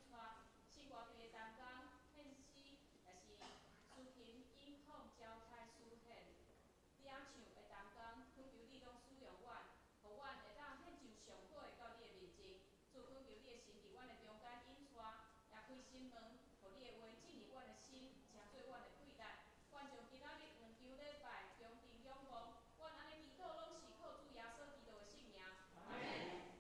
出，是外地的担工献诗，也是抒情音控交替书现。领唱的担工，恳求你拢使用阮，互阮会当献上上好的到你的面前。主恳求你的神伫阮的中间引出，也开心门，互你的话进入阮的心，成做阮的贵力。阮将今仔日2周礼拜恭敬仰望，阮安尼祈祷拢是靠主耶稣基督的圣名。阿门。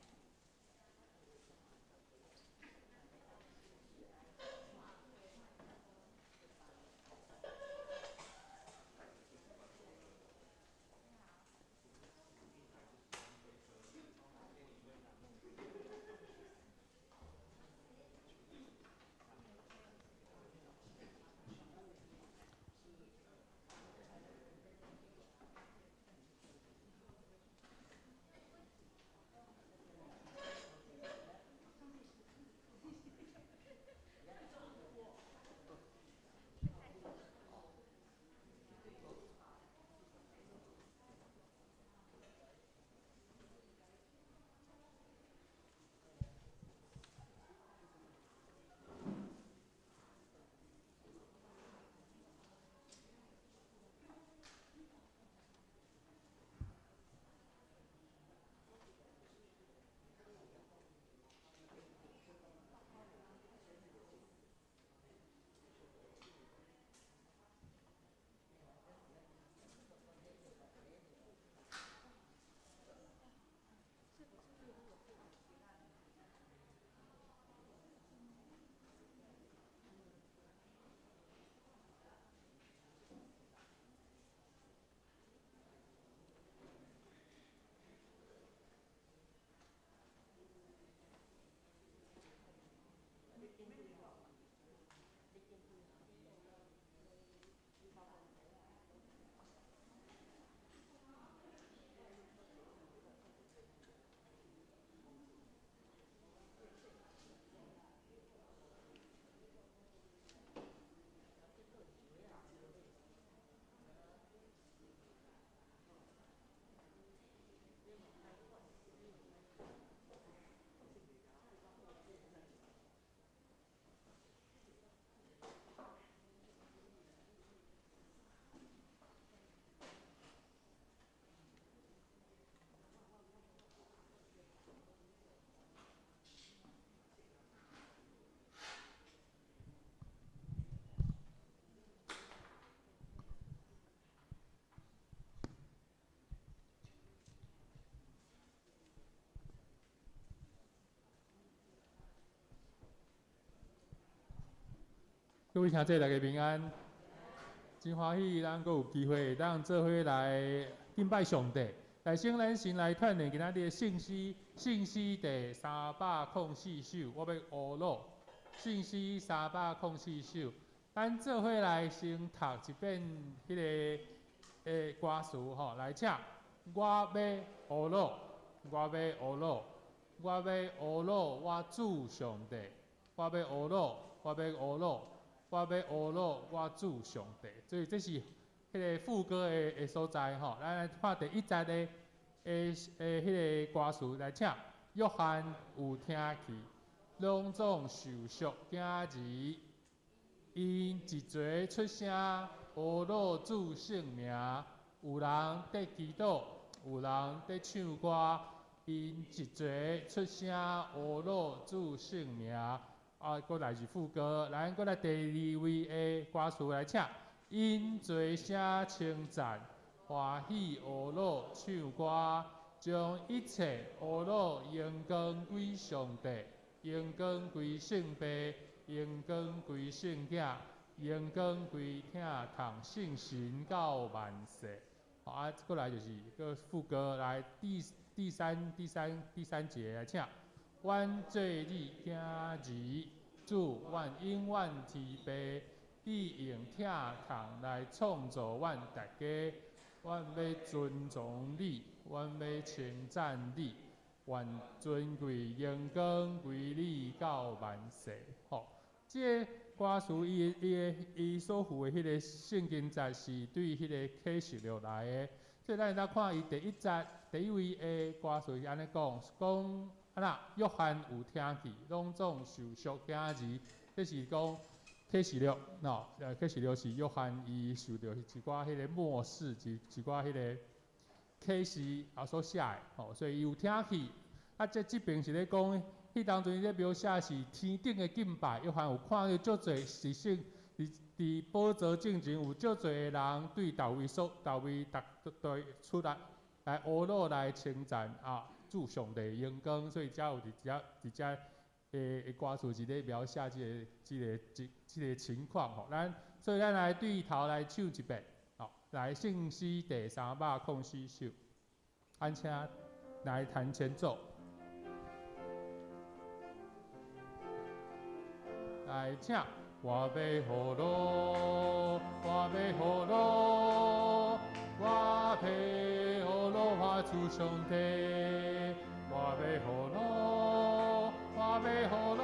各位听者大家平安，真欢喜咱阁有机会当做伙来敬拜上帝，来请咱先来串联今仔日的信息第304首，我要学录信息304首，咱做伙来先读一遍迄个歌词吼，来请我要学录，我要学录，我要学录，我主上帝，我要学录，我要学录。我要学录，我主上帝，所以这是迄个副歌的所在吼。咱来看第1节的迄个歌词来请。约翰有听去，拢总受赎惊疑，因一嘴出声，学录主圣名。有人在祈祷，有人在唱歌，因一嘴出声，学录主圣名。过来是副歌，咱过来第2位的歌词来请，因做声称赞，欢喜学录唱歌，将一切学录荣光归上帝，荣光归圣父，荣光归圣子，荣光归听堂圣神到万世。好过来就是个副歌，来第三节来请。阮做你惊疑，主阮永远提备，你用疼痛来创造阮大家。阮要尊重你，阮要称赞你，愿尊贵荣光归你到万世。吼，这个歌词伊所附的迄个圣经节是对迄个启示录来的。所以咱来看伊第1节第1位的歌词是安尼讲，那约翰有听去，拢总受赎惊字，这是讲启示录，启示录是约翰伊受到一寡迄个末世，一寡迄个启示所写的，所以伊有听去。这边是咧讲，迄当阵咧描写是天顶的敬拜，约翰有看到足侪是圣，伫宝座正前有足侪的人对大卫对出来阿罗来称赞主上帝荣光，所以才有伫遮的歌词是咧描写即个情况所以咱来对头来唱一遍，来圣诗第304首，安请来弹前奏。来请，我要何路，我要何路，我要何路，我主上帝，我要何路，我要何路，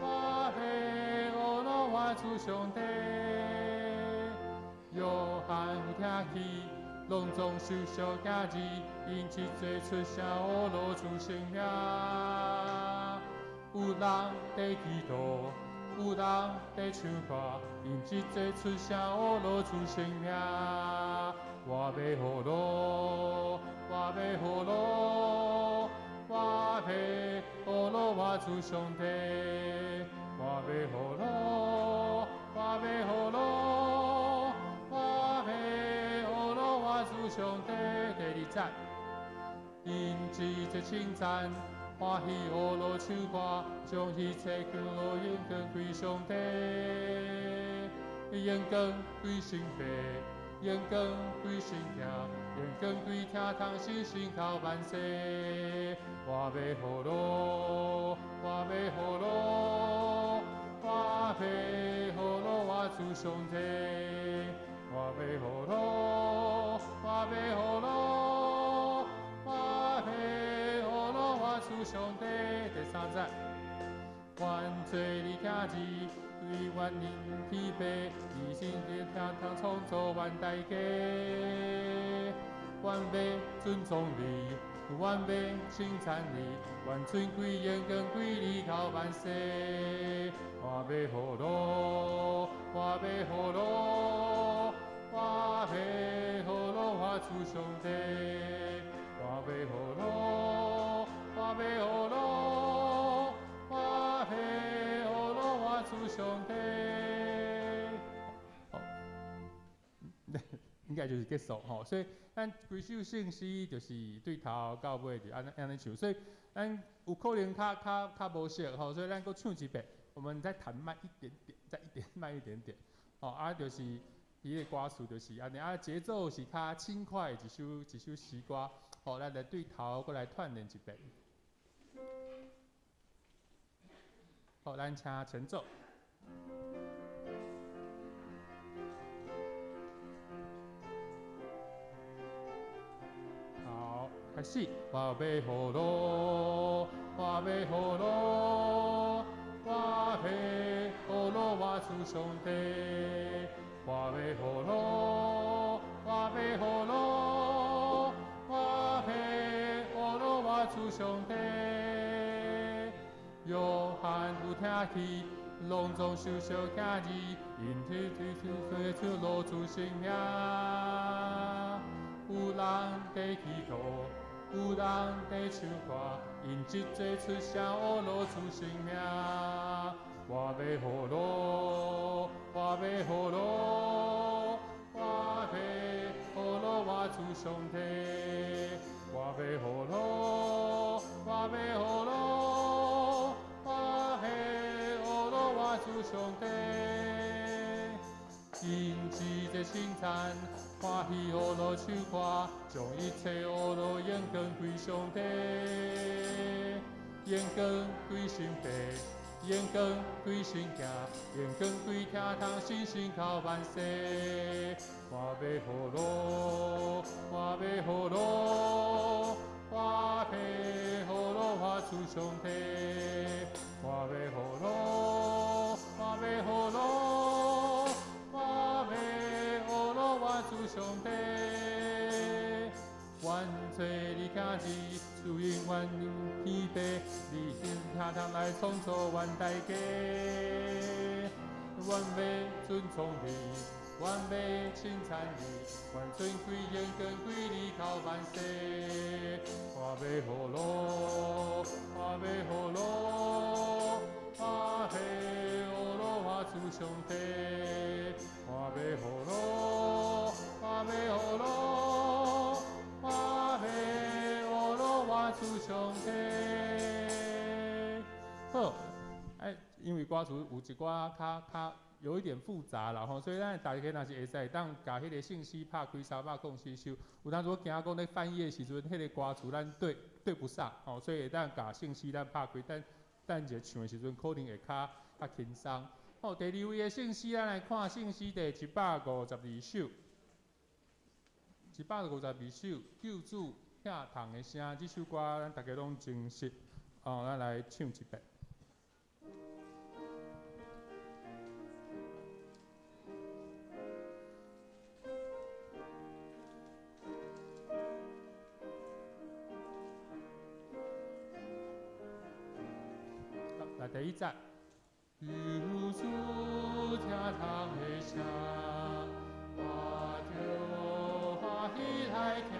我要何路，我主上帝。约翰有听去，拢总受赎惊字，因即做出声，阿罗主生命。有人在祈祷，有人在唱歌，因即做出声，阿罗主生命。我要何路，我要何路，我要何路，我主上帝。我要何路，我要何路，我要何路，我主上帝。第2节，因即做称赞。欢喜阿罗唱歌，将一切光荣荣光归上帝，荣光归圣父，荣光归圣子，荣光归天堂星星靠万世。我要何路，我要何路，我要何路，我主上帝。我要何路，我要何路，我要何路，我主上帝。第3节，愿做你听字，对万人疲惫，以心的天堂创造万大家。愿要尊重你，愿要称赞你，愿尊贵荣光归你靠万世。我要何路，我要何路，我要何路，我主上帝。我要何路，我要何路，我要何路，我主上帝。应该就是结束所以咱规首圣诗就是对头到尾就安尼唱，所以咱有可能较无熟所以咱搁唱一遍，我们再弹慢一点点，再慢一点点就是伊个歌词就是安尼节奏是较轻快一首诗歌咱来对头搁来串联一遍。咱请前奏。好，开始。我要何路，我要何路，我要何路，我主上帝。我要何路，我要何路，我要何路，我主上帝。约翰有听去，拢总受赎惊字，因推出路主生命。有人在祈祷，有人在唱歌，因即做出声，阿罗主生命。我要何路，我要何路，我要何路，我主上帝。我要何路，我要何路，我要何路，我主上帝。因即做称赞，欢喜阿罗唱歌，将一切阿罗荣光归上帝，荣光归圣父，荣光归圣子，荣光归天堂星星靠万世。我要何路，我要何路，我要何路，我主上帝。我要何路，我要何路，我要何路，我主上帝。万岁你家己，主因万天地，你天堂来创造万代家。万辈尊崇你，万辈称赞你，万尊贵严更归你靠万世。花贝火罗，花贝火罗，花贝火罗花主兄弟，花贝火罗，花贝火罗，花贝火罗花主兄弟。好。因为歌词有一寡较有一点复杂啦吼，所以咱大家若是会使当甲迄个信息拍开324首，有当如果惊讲咧翻译的时阵，迄个歌词咱对不上吼，所以会当甲信息咱拍开，等一唱的时阵可能会较轻松。好，第2位的信息，咱来看信息第152首，152首救主疼痛的声，这首歌咱大家拢真熟，咱来唱一遍。来第1节，救主疼痛的声，我就欢喜来听。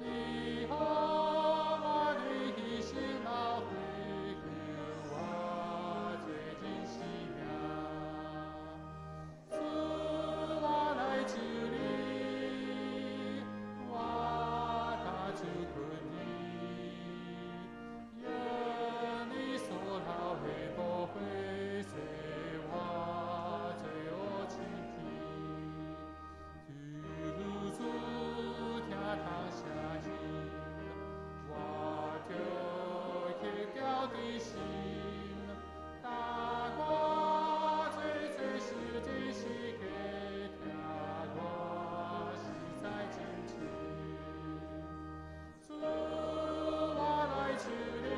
以后我的心老回求我最近性命，主我来求你，我打主困你。老黑不会随我最后倾听，救主疼痛声音，我就去掉的心，大我最是真是给听我实在真情，主我来求你。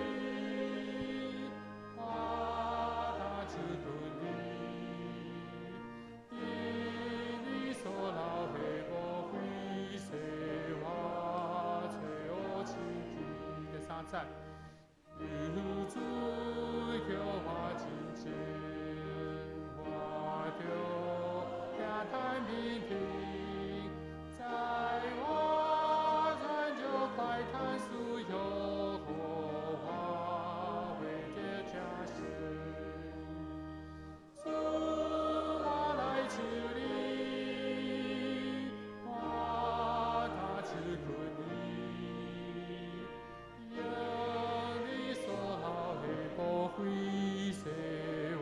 救主叫我真情，我就听他命令，在我转就快探索有火花为这家神，主我来求你，我打主困你。灰色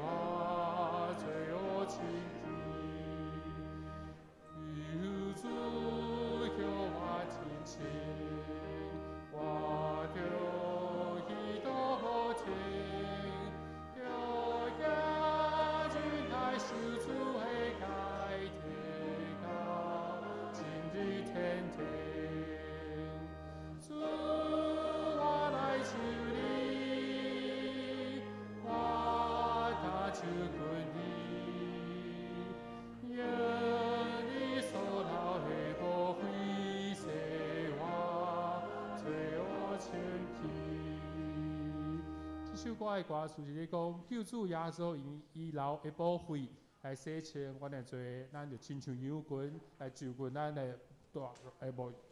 我最后倾听，救主叫我真情，我就去多情，就家君来受主的改天高，今日天天，主我来求你。就困你，愿你所老的不灰色我最后前提。这首歌的歌词是咧讲，救主耶稣以流的宝血来洗清阮的罪，咱就亲像羊群来救阮咱的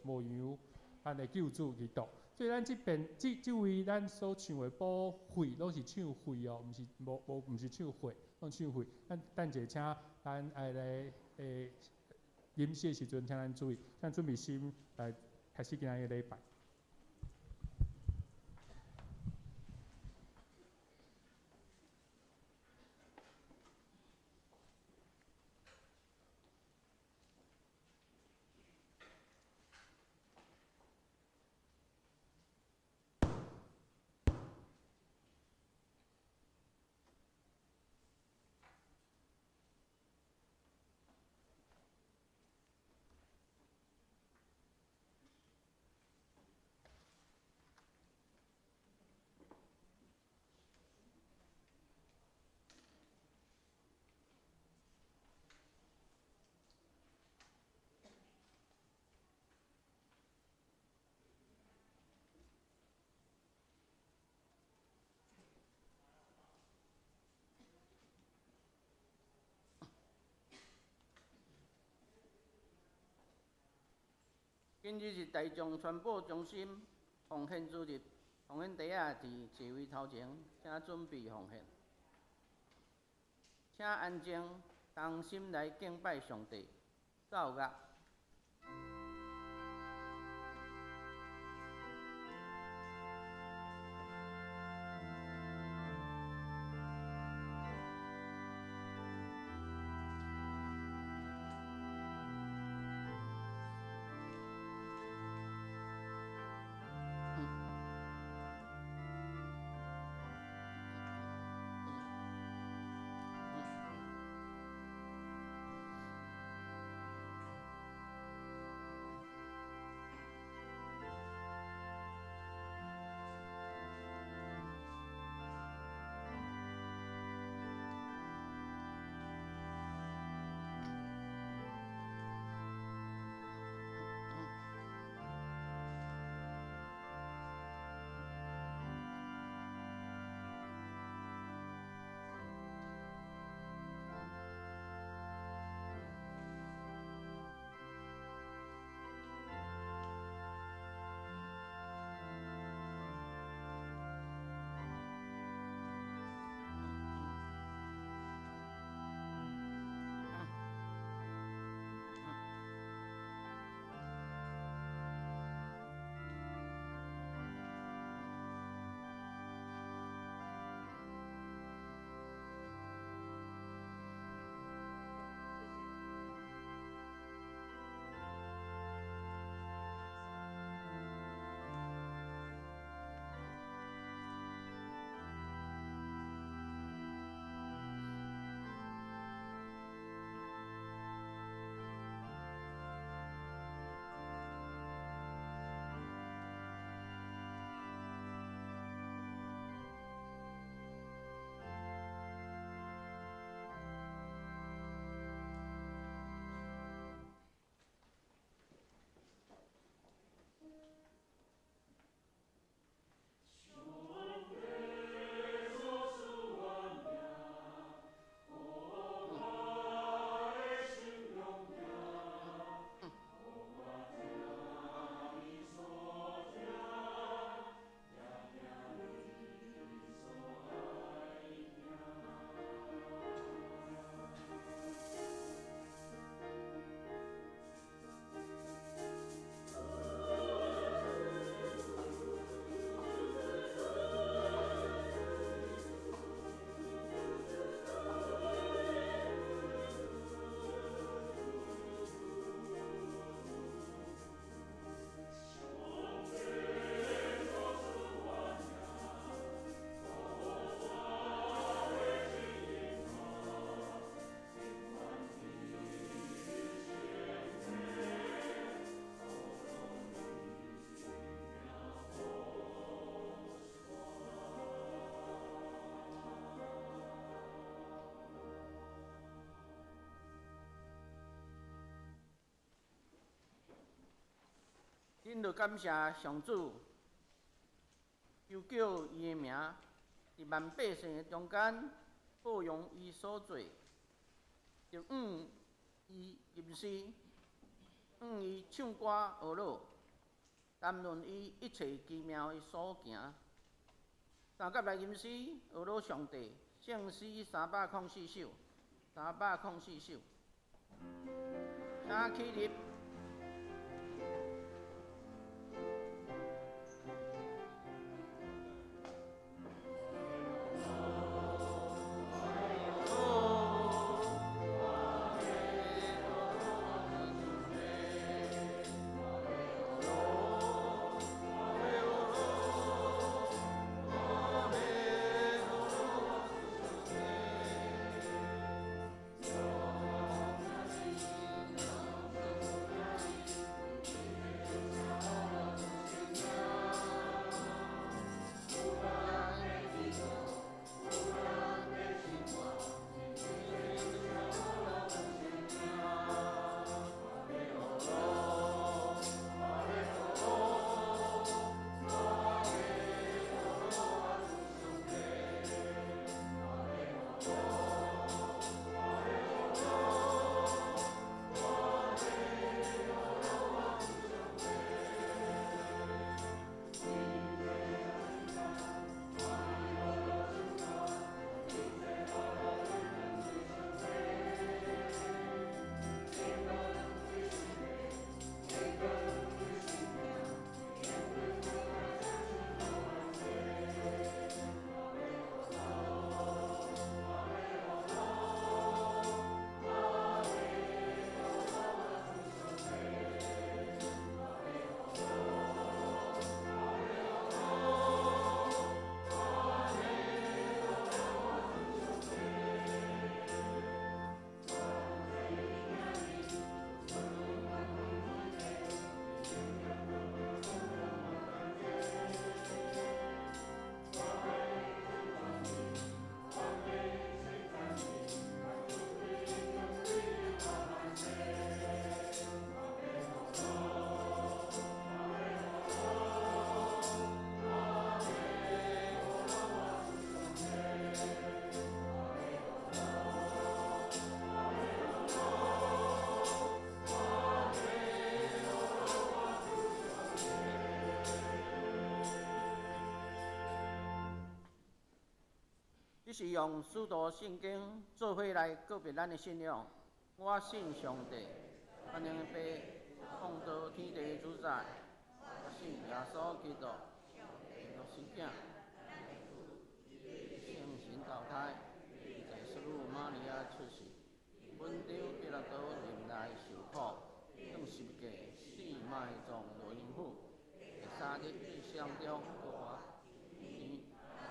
牧羊，咱的救主基督。所以咱这位咱所唱的宝血，拢是唱血哦，毋是唱血，拢唱血。咱等者请咱来吟诗的时阵，请咱注意，咱准备心来开始今仔日礼拜。今日是大众传播中心奉献主日，奉献地仔伫座位头前，请准备奉献。请安静，同心来敬拜上帝。奏乐。恁着感谢上主，求叫伊的名伫万百姓的中间保养伊所做，着伊吟诗，伊唱歌学乐，谈论伊一切奇妙的所行。三甲来吟诗学乐上帝，圣诗304首，304首，请起立。是用许多圣经做伙来告别咱的信仰。我信上帝，万能的爸，创造天地的主宰。我信耶稣基督，基督是囝，圣神投胎，在圣母玛利亚出世，本场彼拉多任内受苦，用十架死埋葬落阴府，第三日对上中复活，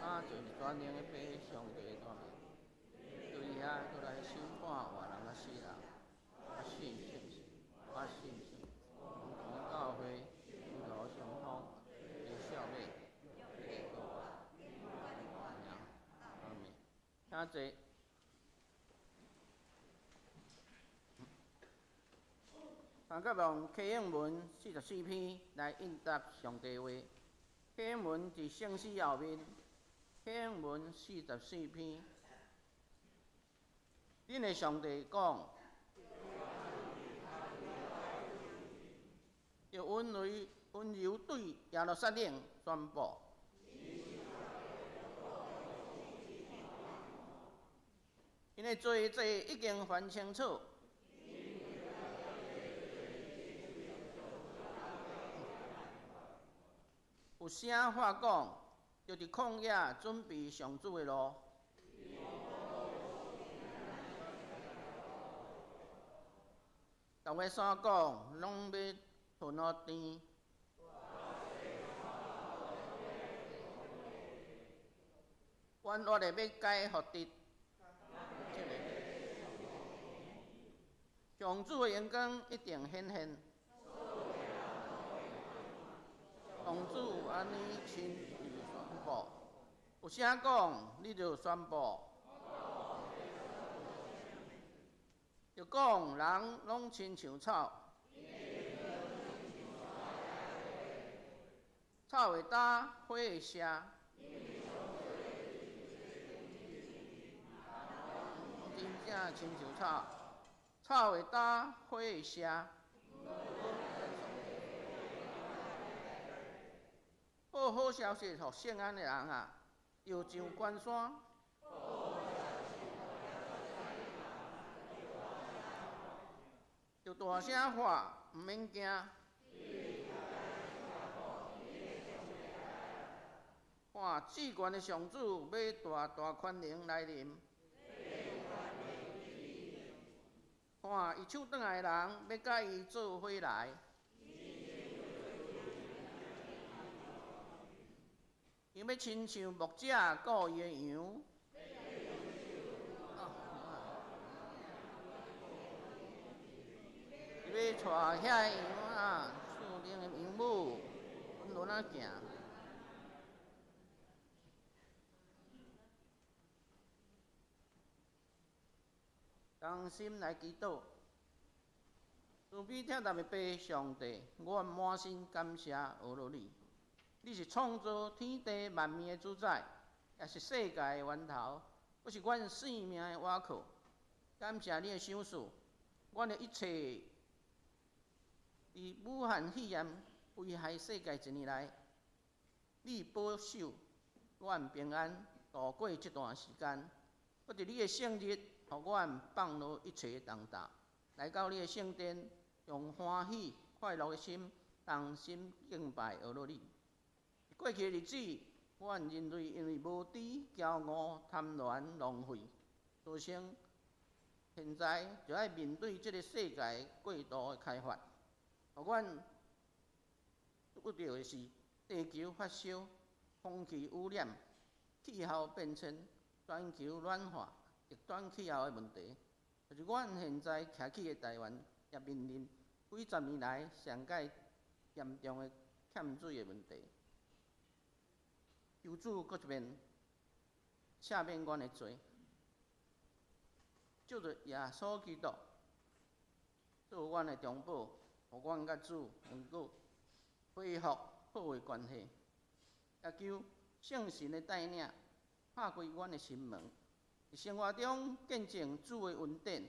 他就是全能的爸，上帝的大名。对遐过来审判活人甲死人。我信圣神，我信圣，同教会，基督相通，有效力，结果，阿弥。请坐。参甲用启应文44篇来应答上帝话。启应文伫圣诗后面。启应文44篇。恁的上帝讲，要温柔对耶路撒冷宣布。因的罪已经还清楚。有声话讲，就伫旷野准备上主的路。逐个山谷拢要吞落甜。弯弯的要解互直。上主的阳光一定显现。上主安尼亲自宣布，有啥讲，你就宣布。就讲人拢亲像草，草会干，火会烧。真正亲像草，草会干，火会烧。报好消息互圣安的人啊，要上关山。就大声喊，毋免惊。看至悬的上主要大权能来临。看伊手转来的人要甲伊做伙来。伊要亲像牧者顾伊的羊。伊要带遐羊仔，树林的羊母，稳稳啊行。同心来祈祷，慈悲疼痛的爸上帝，我满心感谢阿罗你。你是创造天地万物的主宰，也是世界的源头，我是阮生命的倚靠。感谢你的赏赐，阮的一切伫武汉肺炎危害世界一年来，你保守阮平安度过这段时间。我伫你的圣日，互阮放落一切的重担，来到你的圣殿，用欢喜快乐的心，同心敬拜阿罗你。过去的日子，阮人类因为无知、骄傲、贪婪、浪费，造成现在就要面对这个世界过度的开发，互阮遇到的是地球发烧、空气污染、气候变迁、全球暖化、极端气候的问题，就是阮现在徛起的台湾也面临几十年来上界严重的欠水的问题。求主搁一遍赦免阮的罪，借着耶稣基督做阮的中保，互阮甲主能够恢复好的关系，也求圣神的带领，拍开阮的心门，伫生活中见证主的恩典、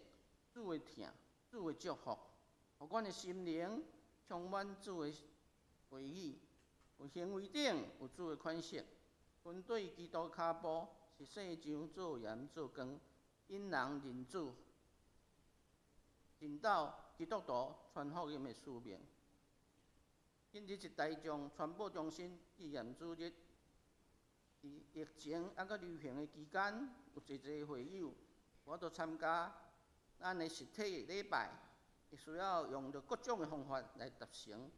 主的疼、主的祝福，互阮的心灵充满主的话语，有行为顶有主的款式。军队基督脚步是世上做盐做光，引人认主，引导基督徒传福音的使命。今日是大众传播中心纪念主日，伫疫情还阁流行的期间，有侪会友我都参加咱的实体礼拜，会需要用着各种的方法来达成，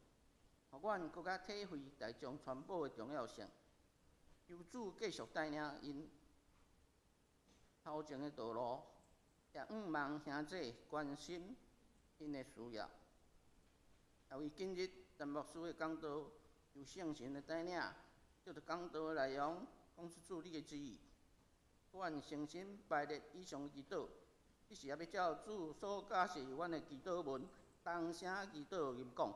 互阮更加体会大众传播的重要性。求主继续带领因头前的道路，也毋望兄弟关心因的需要。也为今日陈牧师的讲道由圣神的带领，借着讲道的内容，讲出主你的旨意。阮诚心拜列以上祈祷，只是也要照主所教示阮的祈祷文，同声祈祷吟讲。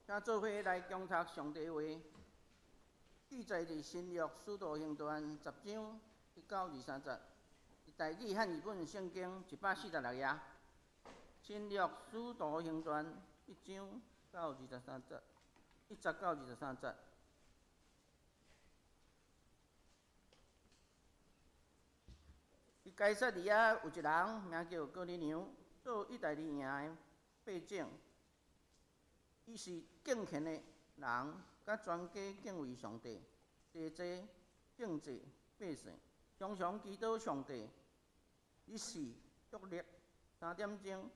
请做伙来共读上帝话，记载伫新约使徒行传10章1到23节，台语汉语本圣经146页。新约使徒行传1章到23节，1节到23节。伫该撒利亚有一人名叫哥尼流，做意大利营的背景。伊是敬虔的人，甲专家敬畏上帝，济正直百姓，常常祈祷上帝。日时约略3点钟，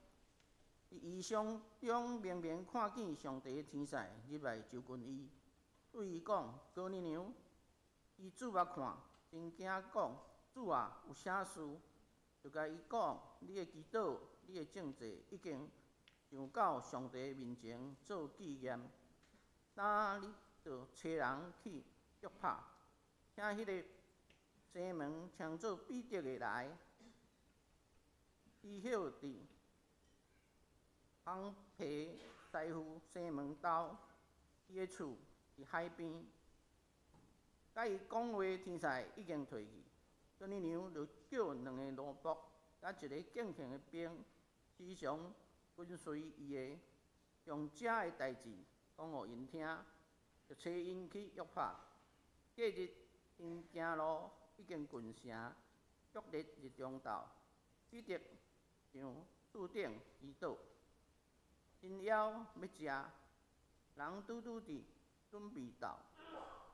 伫异象中明明看见上帝的天使入来就近伊，对伊讲：“哥尼流。”伊注目看，真惊讲：“主啊，有啥事？”就甲伊讲：“你的祈祷，你的正直已经上到上帝面前做纪念。那你就找人去约帕，请迄个西门称作彼得的来。伊晓伫杭皮师傅西门兜，伊的厝伫海边。甲伊讲话天使已经退去，哥尼流就叫2个奴仆，甲一个敬虔的兵，时常跟随伊的，将遮的代志讲互因听，就找因去约帕。隔日因行路已经近城，约略日中昼，彼得上厝顶祈祷，因枵要食，人拄伫准备到，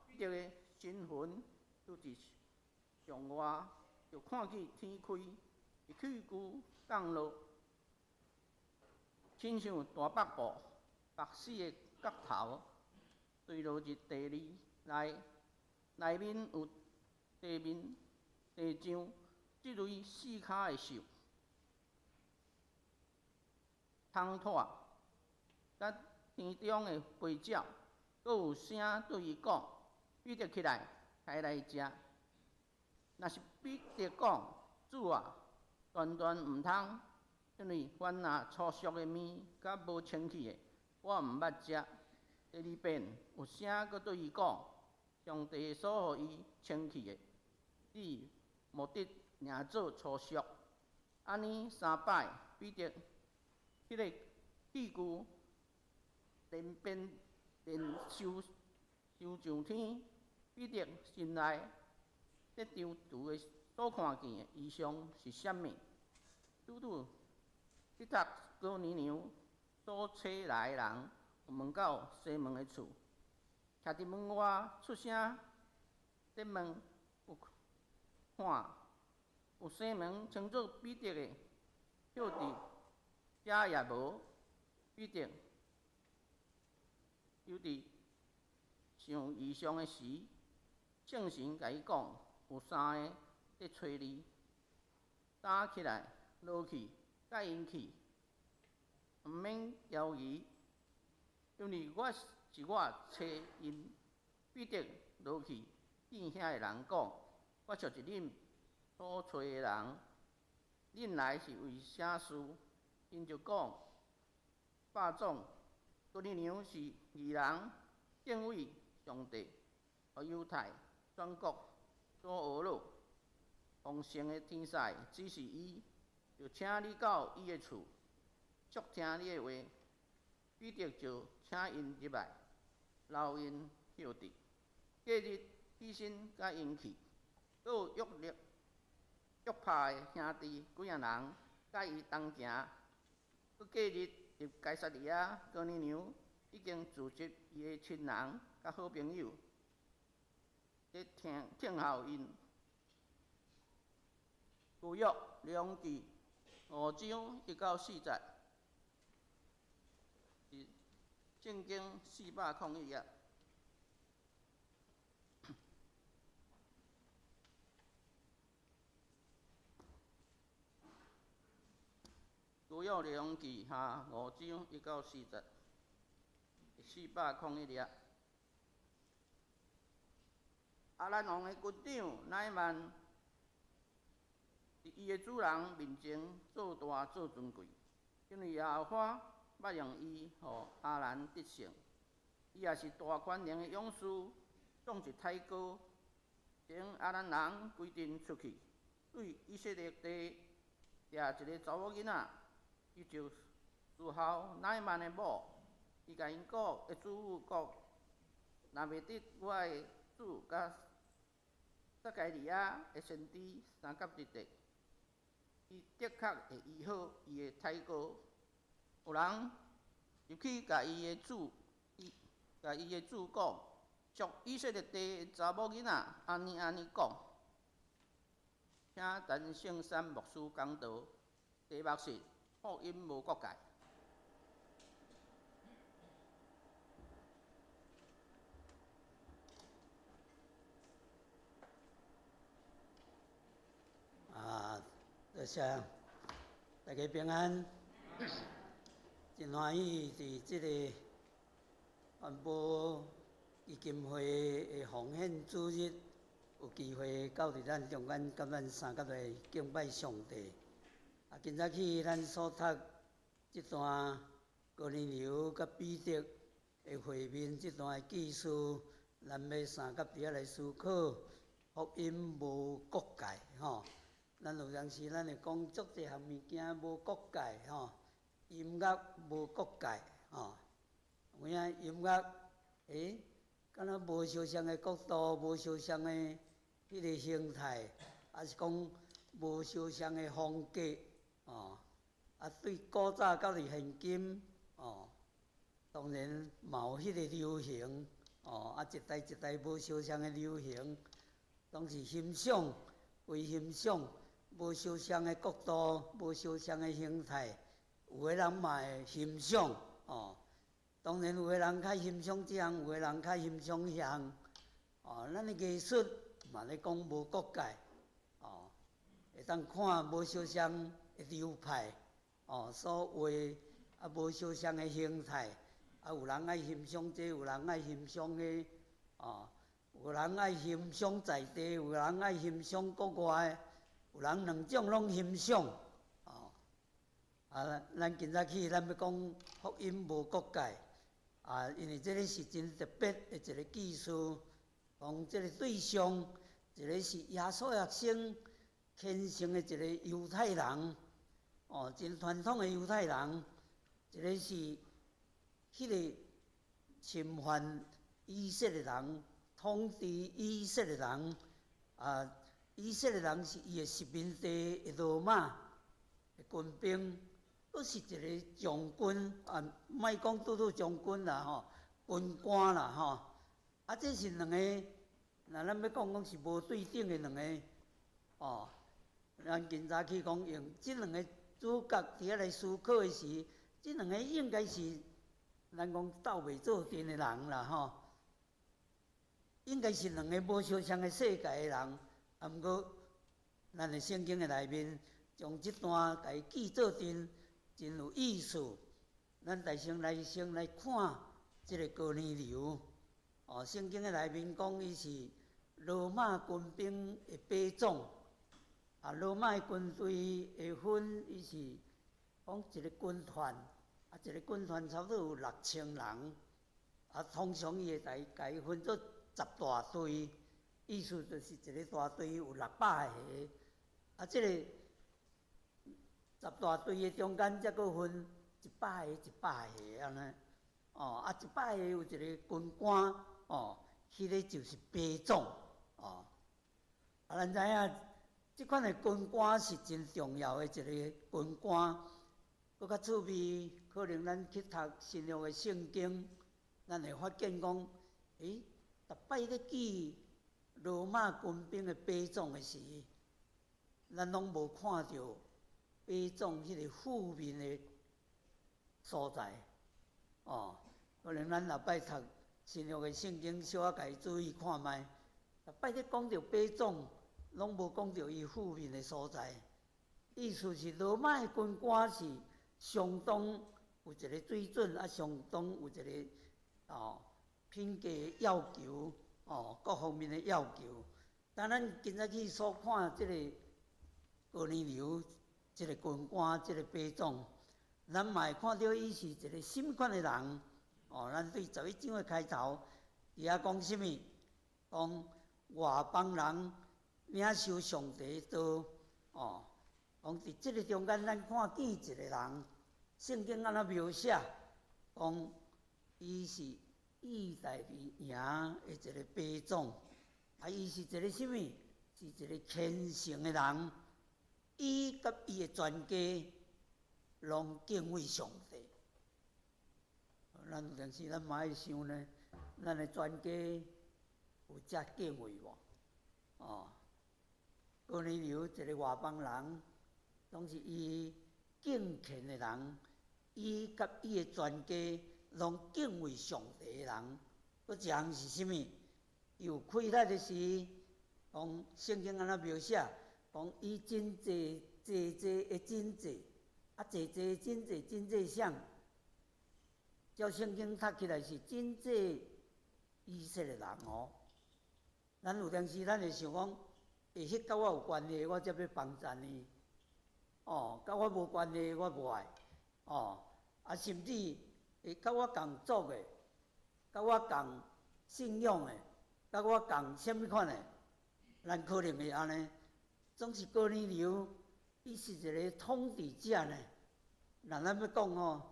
彼得的身魂拄伫上外，就看见天开，一气球降落，亲像大白布，白丝的角头坠落入地里内，内面有地上即类4脚的兽，通拖，甲天中的飞鸟，阁有声对伊讲：“彼得起来，开来食。”若是彼得讲：“主啊，断毋通，因为凡若粗俗的面，甲无清气的，我毋捌食。”第2遍有声阁对伊讲：“上帝所予伊清气的，你莫得领做粗俗。”安尼3摆，彼得迄个器具连收上天，彼得心内得张图的所看见的异象是啥物？拄去读哥尼流所找来的人，有问到西门的厝，徛伫门外出声得问，有看有西门称作彼得的，晓伫遮也无。彼得又伫想异象的时，圣神甲伊讲，有3个在找你，打起来，落去，甲因去，毋免犹豫，因为我找因。彼得落去见遐个人讲：“我就是恁所找的人，恁来是为啥事？”因就讲：“霸总，哥尼流是义人，敬畏上帝，和犹太全国所讹落。丰盛的天使指示伊，就请你到伊的厝，速听你的话。”彼得就请因入来，留因晓得。隔日起身甲因去，阁有约帕的兄弟几啊人甲伊同行。阁隔日入该撒利亚，哥尼流已经聚集伊的亲人甲好朋友，咧听候因。旧约列王记5章1到4节，是正经401页。旧约列王记下5章1到4节，401页。亚兰王的军长乃曼，伫伊的主人面前做大做尊贵，因为耶和华捌用伊，互亚兰得胜。伊也是大权能的勇士，创一太高，将阿兰人规阵出去，对以色列地掠一个查某囡仔，伊就侍候乃缦的某，伊甲因讲：的主妇讲，若袂得我的主甲撒该利亚的先知三甲日地，伊的确会医好伊的胎膏。有人入去甲伊的主讲，属以色列地的查某囡仔安尼讲，请陈圣山牧师讲道，题目是福音无国界。多谢大家平安，真欢喜伫即个环保基金会的奉献主日，有机会到伫咱中间，甲咱三甲来敬拜上帝。今早起咱所读即段哥尼流甲彼得的会面，即段的记事，咱要三甲伫遐来思考福音无国界吼。咱有当时咱会讲足侪项物件无国界吼，音乐无国界吼，有影音乐敢若无相像的角度，无相像的迄个形态，还是讲无相像的风格哦。对古早到伫现今哦，当然嘛有迄个流行哦，一代一代无相像的流行，拢是欣赏归欣赏。无相像的角度，无相像的形态，有个人嘛会欣赏哦。当然，有个人较欣赏这项，有个人较欣赏迄项。哦，咱的艺术嘛咧讲无国界哦，会当看无相像的流派哦，所画无相像的形态，有人爱欣赏这，有人爱欣赏迄哦，有人爱欣赏在地，有人爱欣赏国外的。有人两种拢欣赏，哦，咱今早起咱要讲福音无国界，因为这个是真特别的一个记事，讲这个对象，一个是耶稣学生虔诚的一个犹太人，哦，真传统的犹太人，一个是迄个侵犯以色列人、统治以色列人，以色列人是伊的殖民地的罗马的军兵，佫是一个将军莫讲拄将军啦吼，军官啦吼，这是两个，若咱要讲是无对等的两个哦。咱今早起讲用这两个主角伫遐来思考的时，这两个应该是咱讲斗袂做阵的人啦吼，应该是两个无相像的世界的人。毋过，咱的圣经的内面，将这段甲伊记做阵，真有意思。咱先来看这个哥尼流。哦，圣经的内面讲伊是罗马军兵的兵种。罗马的军队会分，伊是讲一个军团，一个军团差不多有6000人。通常伊会甲伊分做10大队。意思就是一个大队有600个，这个10大队的中间则佫分100个、100个安尼。哦，100个有一个军官，哦，迄个就是兵种，哦。咱知影，即款的军官是真重要的一个军官。佫较趣味，可能咱去读新约的圣经，咱会发现讲，逐摆咧记罗马军兵的兵种的时，咱拢无看到兵种迄个负面的所在。哦，可能咱后摆读新约的圣经，小可家己注意看卖，逐摆咧讲到兵种，拢无讲到伊负面的所在。意思是罗马的军官是相当有一个水准，相当有一个品格的要求。各方面的要求。当咱今仔日所看即个哥尼流，即个军官，即个兵种，咱嘛会看到伊是一个什么款的人。咱对11章的开头，伫遐讲什么？讲外邦人领受上帝道，讲伫即个中间，咱看见一个人，圣经安怎描写？讲伊是意大利营的一个兵长，伊是一个什么？是一个虔诚的人，伊甲伊的全家拢敬畏上帝。咱有阵时咱嘛爱想呢，咱的全家有遮敬畏无？哥尼流一个外邦人，拢是伊敬虔的人，伊甲伊的全家拢敬畏上帝的人。佫一项是什么？伊有开力的是，讲圣经安怎描写？讲伊真济的真济，济的真济啥？照圣经读起来是真济以色列人哦。咱有阵时咱会想讲，迄甲我有关系，我才要帮衬伊。甲我无关系，我无爱。甚至会甲我共做的，甲我共信仰的，甲我共什么款的，咱可能会安尼。总是哥尼流，伊是一个统治者呢。咱要讲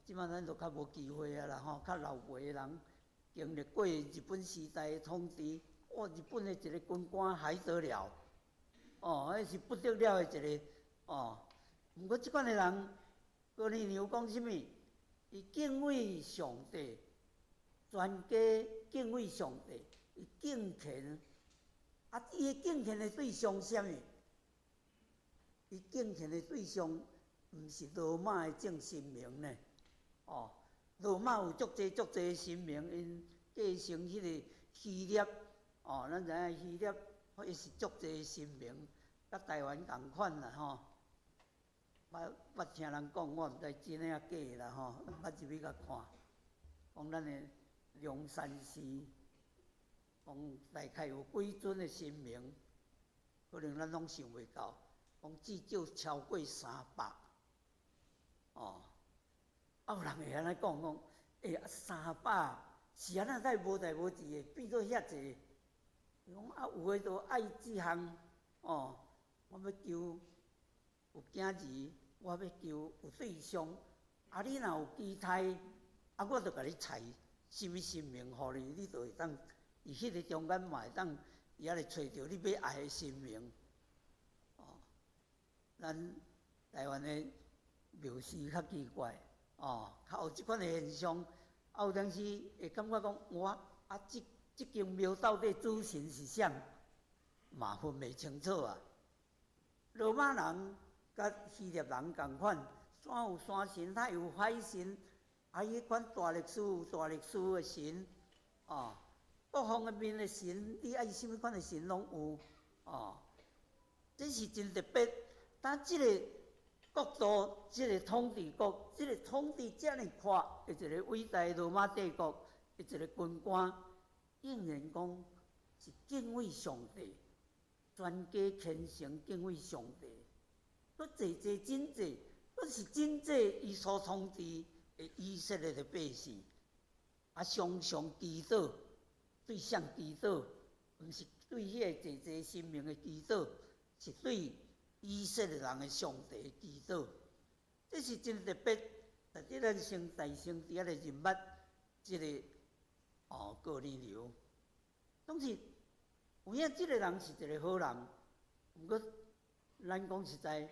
即摆咱就较无机会啊啦较老辈的人经历过日本时代的统治，日本的一个军官还得了，迄是不得了的一个毋过即款的人，哥尼流讲什么？伊敬畏上帝，全家敬畏上帝，伊敬虔。伊的敬虔的对象是啥物？伊敬虔的对象毋是罗马的正神明呢？罗马有足济的神明，因继承迄个希腊，咱知影希腊迄是足济的神明，甲台湾共款啦捌听人讲，我毋知真诶假诶啦捌入去甲看，讲咱的龙山寺，讲大概有几尊的神明，可能咱拢想袂到，讲至少超过300。有人会安尼讲，300是安怎才无代无志的变做遐济？伊讲有诶就爱即项，我要求有囝儿，我要求有对象，你若有期待，我就甲你猜什么神明互你，你就会当伫迄个中间嘛会当伫遐咧找着你要爱的神明。咱台湾的庙事较奇怪。较有即款的现象，有阵时会感觉讲，即间庙到底主神是啥？嘛分袂清楚啊。罗马人甲希腊人共款，山有山神，海有海神，迄款大历史有大历史的神，各方面的神，你爱什么款的神拢有，这是真特别。但即个国度，即个统治国，即个统治遮尔阔的一个伟大的罗马帝国的一个军官，竟然讲是敬畏上帝，全家虔诚敬畏上帝，佫济真济，佫是真济伊所统治的以色列的百姓，常常祈祷，对谁祈祷？毋是对迄个济神明的祈祷，是对以色列人的上帝祈祷，这是真特别。但伫咱大圣伫遐咧认捌即个哥尼流，总是有影即个人是一个好人。毋过咱讲实在，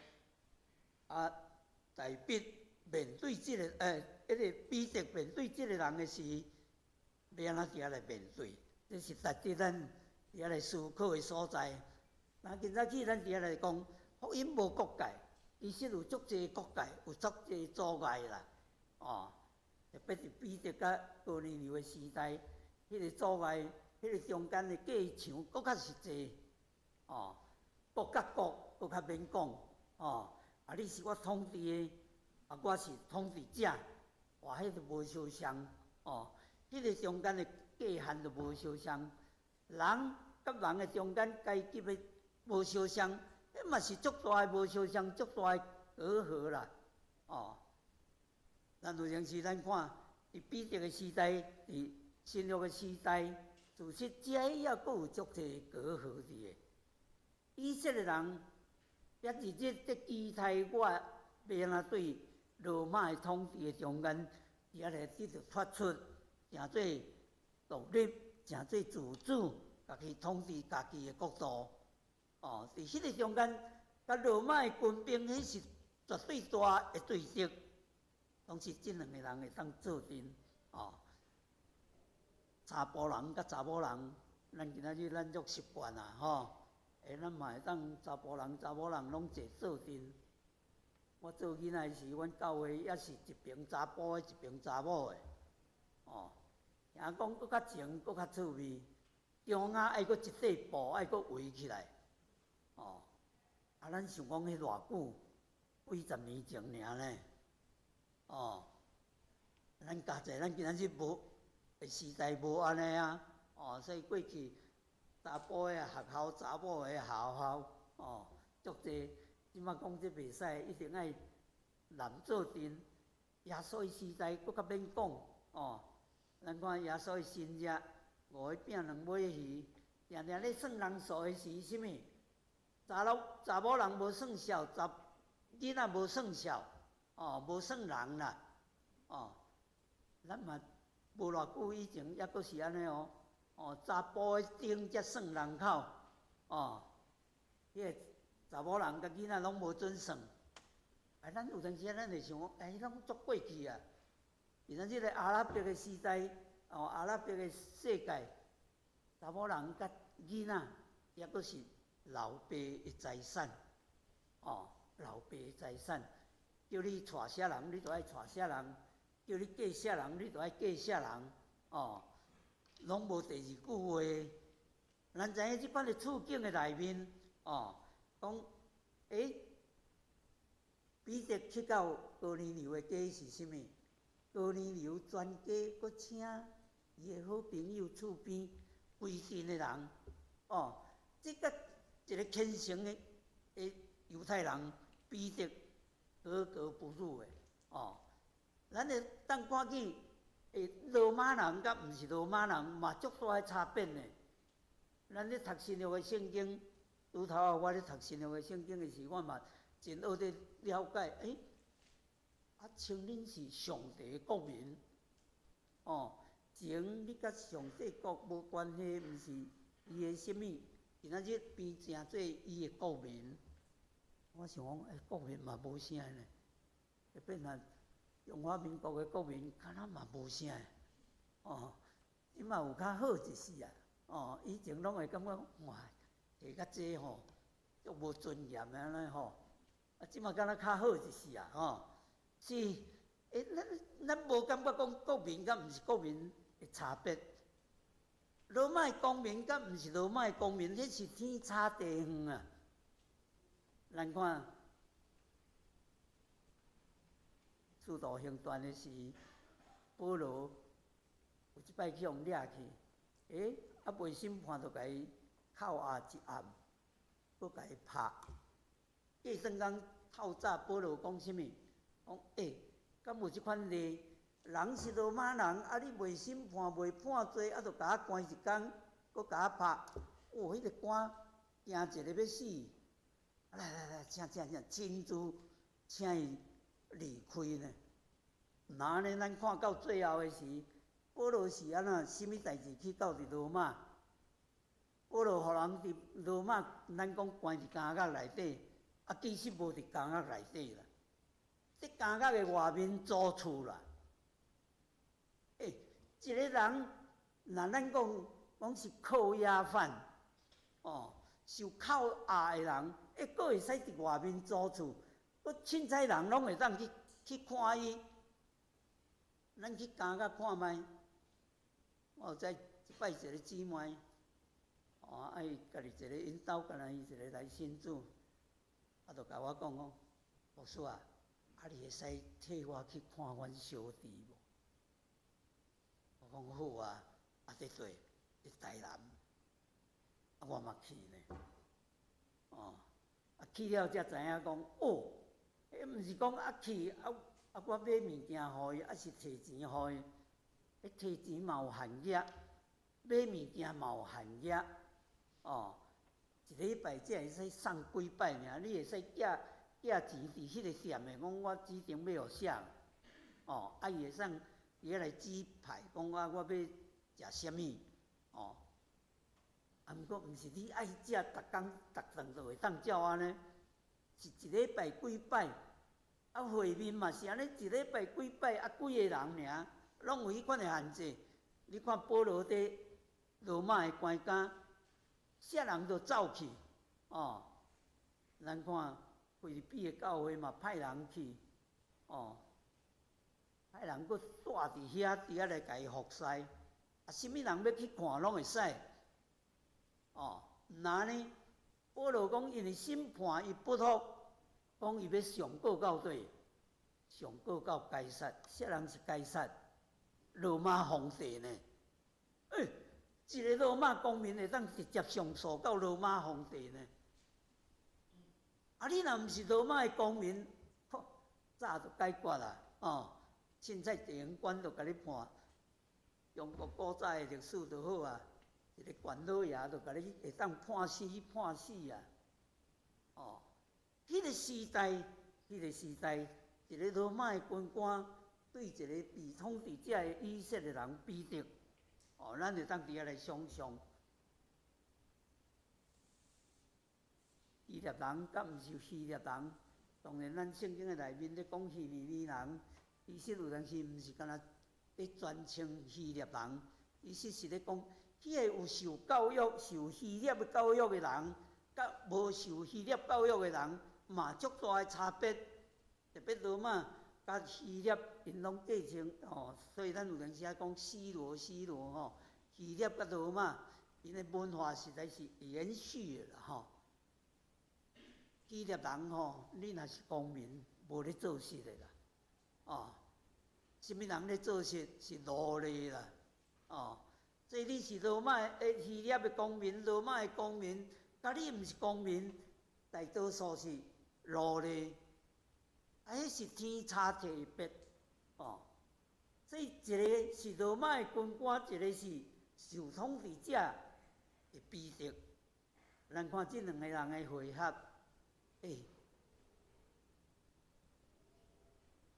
大彼面对即个迄个彼得面对即个人的时，要安怎伫遐来面对？这是值得咱伫遐来思考的所在。那今早起咱伫遐来讲。福音无国界，其实有足济国界，有足济阻碍啦。特别是彼得甲哥尼流的时代，迄个阻碍，迄个中间的隔墙，搁较实济。国甲国，搁较免讲。你是我统治的，我是统治者，迄就无相像。迄个中间的界限就无相像。人甲人的中间阶级的无相像。迄嘛是足大的无相像，足大的隔阂啦。咱有阵时咱看伫彼得的时代，伫新约的时代，自实遮也阁有足侪隔阂伫的。以色列人也日日在期待我要安怎对罗马的统治的中间，伫遐来得到脱出，成做独立，成做自主，家己统治家己的国度。伫迄个中间，甲罗马的军兵，迄是绝对大的对敌，拢是即两个人会当做阵。查甫人甲查某人，咱今仔日咱足习惯啊，咱嘛会当查甫人拢坐做阵。我做囡仔时，阮教会也是一边查甫的，一边查某的。听讲佫较前，佫较趣味，中央爱佫一块布爱佫围起来。咱想讲迄偌久，几十年前尔呢。咱加在咱今仔日无的时代无安尼啊。所以过去查甫的学校，查某的学校，足济。即马讲这袂使，一定爱男做阵。耶稣的时代佫较免讲。咱看耶稣的新约，5个饼2尾鱼，定定咧算人数的是啥物？查某人无算少，囡仔无算少，无算人啦。咱嘛无偌久以前，抑阁是安尼哦。查甫的顶才算人口。迄个查某人甲囡仔拢无准算。咱有阵时咱会想讲，迄拢足过去啊。现在即个阿拉伯的时代，阿拉伯的世界，查某人甲囡仔抑阁是老爸的财产。老爸的财产，叫你娶啥人，你就爱娶啥人；叫你嫁啥人，你就爱嫁啥人。拢无第二句话。咱知影即款的处境的内面，讲彼得去到哥尼流的家是啥物？哥尼流全家佫请伊的好朋友厝边规阵的人，即甲一个虔诚的犹太人彼得格格不入的。咱会当看见罗马人甲毋是罗马人嘛足大的差别呢。咱咧读新约的圣经，拄头啊，我咧读新约的圣经的时，我嘛真学咧了解，称恁是上帝的国民。前你甲上帝国无关系，毋是伊的什物，今仔日变成做伊的国民。我想讲，国民嘛无啥呢，会变成中华民国的国民，敢若嘛无啥。即嘛有较好一丝啊。以前拢会感觉哇，摕较济足无尊严的安尼即嘛敢若较好一丝啊。是，咱无感觉讲国民甲毋是国民的差别。罗马的公民甲毋是罗马的公民，迄是天差地远啊。咱看《使徒行传》的时，保罗有一摆去互掠去，未审判就甲伊扣押一暗，佫甲伊拍。过算工透早，保罗讲啥物？讲敢有即款例？人是罗马人，你未审判、未判罪，就甲我关一工，佫甲我拍。迄个官惊一个要死。来，请，亲自请伊离开呢。那安尼，咱看到最后的时，保罗是安怎？什么代志去到伫罗马？保罗互人伫罗马，咱讲关伫监狱内底，其实无伫监狱内底啦，伫监狱的外面租厝啦。一个人，若咱讲是扣押犯，受扣押的人，佫会使伫外面租厝，佫凊彩人拢会当去看伊。咱去监狱看卖，我有在一摆一个姊妹，爱家己一个引导，干那伊一个来信主，就甲我讲牧师啊，你会使替我去看阮小弟无？我讲好啊，伫倒？伫台南，我嘛去呢。去了才知影讲，迄毋是讲去啊，我买物件互伊，还是摕钱互伊？迄摕钱嘛有限额，买物件嘛有限额。哦，一礼拜只会使送几摆尔，你会使寄钱伫迄个店的，讲我指定要互啥。哦，啊，伊会送，伊来指派，讲我要食啥物。哦，啊，毋过毋是你爱食，逐工逐顿就会当照安尼，是一礼拜几摆。啊，会面嘛是安尼，一礼拜几摆，啊，几个人尔，拢有迄款的限制。你看保罗伫罗马的关卡，啥人都走去。哦，咱看菲律宾的教会嘛，派人去。哦，派人搁住伫遐，伫遐来甲伊服侍。啊，什物人要去看拢会使。哦，毋然呢？保罗讲，因为审判伊不服。讲伊要上告到底，上告到该撒，啥人是该撒？罗马皇帝呢？一个罗马公民会当直接上诉到罗马皇帝呢？啊，你若毋是罗马的公民，早就解决啦。哦，凊彩地方官就甲你判，中国古早的历史就好啊，一个官老爷就甲你会当判死啊。哦。迄个时代，一个罗马的军官对一个被统治者的以色列人比敌，哦，咱就当伫遐来想象，希腊人甲毋是希腊人，当然咱圣经的内面咧讲希利尼人，其实有阵时毋是干那咧专称希腊人，其实是咧讲迄个有受教育、受希腊教育的人，甲无受希腊教育的人。嘛，足大的差别，特别罗马甲希腊，因拢继承哦，所以咱有阵时啊讲希罗吼，希腊甲罗马，因的文化实在是延续的啦吼。希腊人吼，你若是公民，无咧做事的啦，哦，什么人咧做事是奴隶啦，哦，所以你是罗马的希腊的公民，罗马的公民，甲你毋是公民，大多数是。奴隶，啊，迄是天差地别，哦。所以一个是罗马的军官，一个是受统治者的逼迫。咱看这两个人的会合，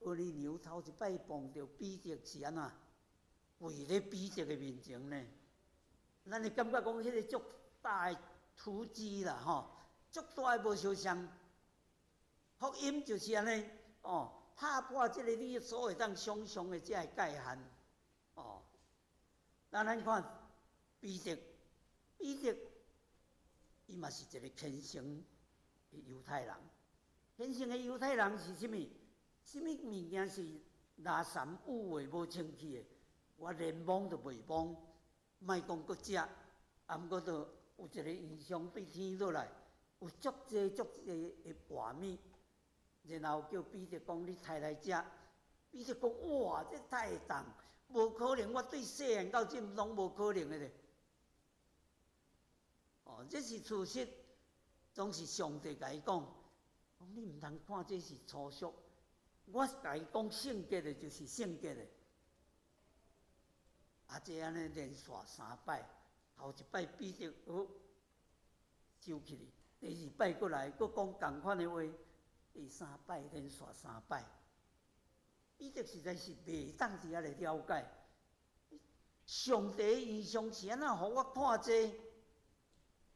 阿里牛头一摆碰到逼迫是安怎？跪咧逼迫的面前呢？咱会感觉讲迄个足大的突击啦，吼，足大的无相像。福音就是安尼，哦，打破即个你所会当想象的这个界限，哦。咱看彼得，伊嘛是一个虔诚的犹太人。虔诚的犹太人是啥物？啥物物件是垃圾污秽无清气的？我连摸都袂摸，莫讲搁食，啊，毋过就有一个异象对天落来，有足济的画面。然后叫彼得讲：“你抬来食。”彼得讲：“哇，这太会当，无可能！我对细汉到今拢无可能的咧。”哦，这是事实，总是上帝甲伊讲：“你毋通看这是粗俗，我甲伊讲圣洁的，就是圣洁的。”啊，这安尼连续3摆，头一摆彼得收起哩，第2摆过来，搁讲同款的话。第3摆连续3摆，彼得实在是袂当伫遐来了解，上帝意象是安怎，互我看这？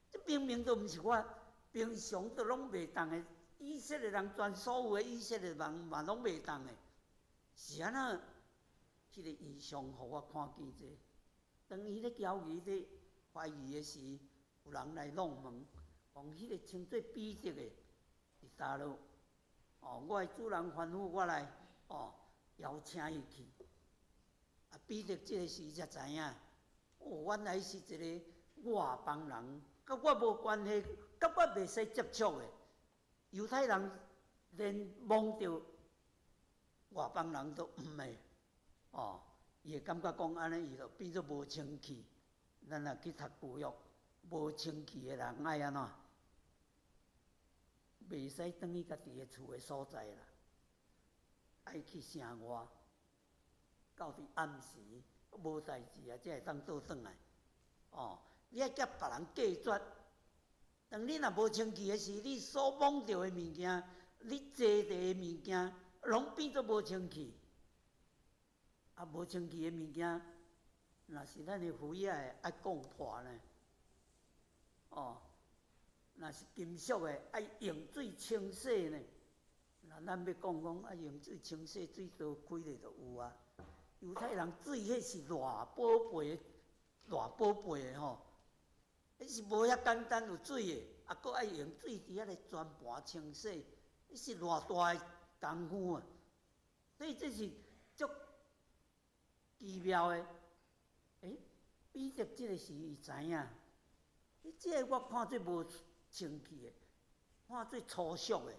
这明明都毋是我平常都拢袂当的，以色列人全所有的以色列人嘛拢袂当的，是安怎？迄个意象互我看见这？当伊咧交易咧怀疑的时，有人来弄问，讲迄个称作彼得的伫倒落？哦，我的主人吩咐我来，哦，邀请伊去。啊，彼得这个时才知影，哦，原来是一个外邦人，甲我无关系，甲我袂使接触的。犹太人连望到外邦人都毋会，哦，伊会感觉讲安尼，伊就变做无清气。咱若去读旧约，无清气的人爱安怎？袂使转去家己的厝的所在啦。爱去城外，到伫暗时无代志啊，才会当倒转来。哦，你爱甲别人隔绝。当你若无清气的时，你所摸到的物件，你坐伫的物件，拢变做无清气。啊，无清气的物件，若是咱的肺仔爱讲破呢。哦，若是金属的，爱用水清洗呢。那咱要讲爱用水清洗，水道开咧就有啊。犹太人水迄是偌宝贝的吼。迄是无遐简单有水的，啊，搁爱用水伫遐来全盘清洗，迄是偌大的功夫啊！所以这是足奇妙的。彼得即个时伊知影，即个我看做无清气的，看做粗俗的，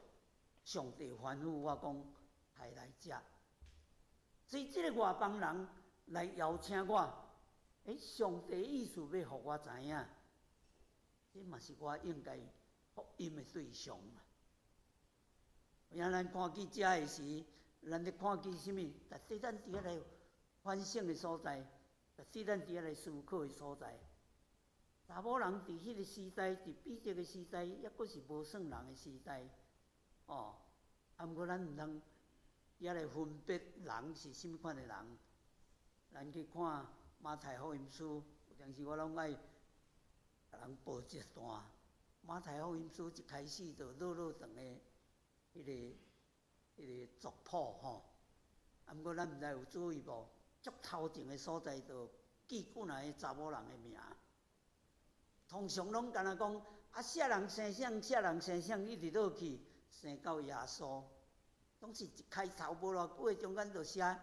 上帝吩咐我讲害来食。所以即个外邦人来邀请我，上帝意思要互我知影。这嘛是我应该福音的对象嘛。有影咱看见遮的时，咱咧看见什么？逐细咱伫遐来反省的所在，逐细咱伫遐来思考的所在。查某人伫迄个时代，伫彼得的时代，抑阁是无算人的时代。哦，啊，毋过咱毋通遐来分别人是甚物款的人。咱去看马太福音书，有当时我拢爱。甲人报一段马太福音书一开始就老长的迄个族谱吼，啊，毋过咱毋知有注意无？足头前的所在就记几若个查某人的名，通常拢敢若讲啊，啥人生啥人生啥，一直落去生到耶稣，拢是一开头无偌久的中间就写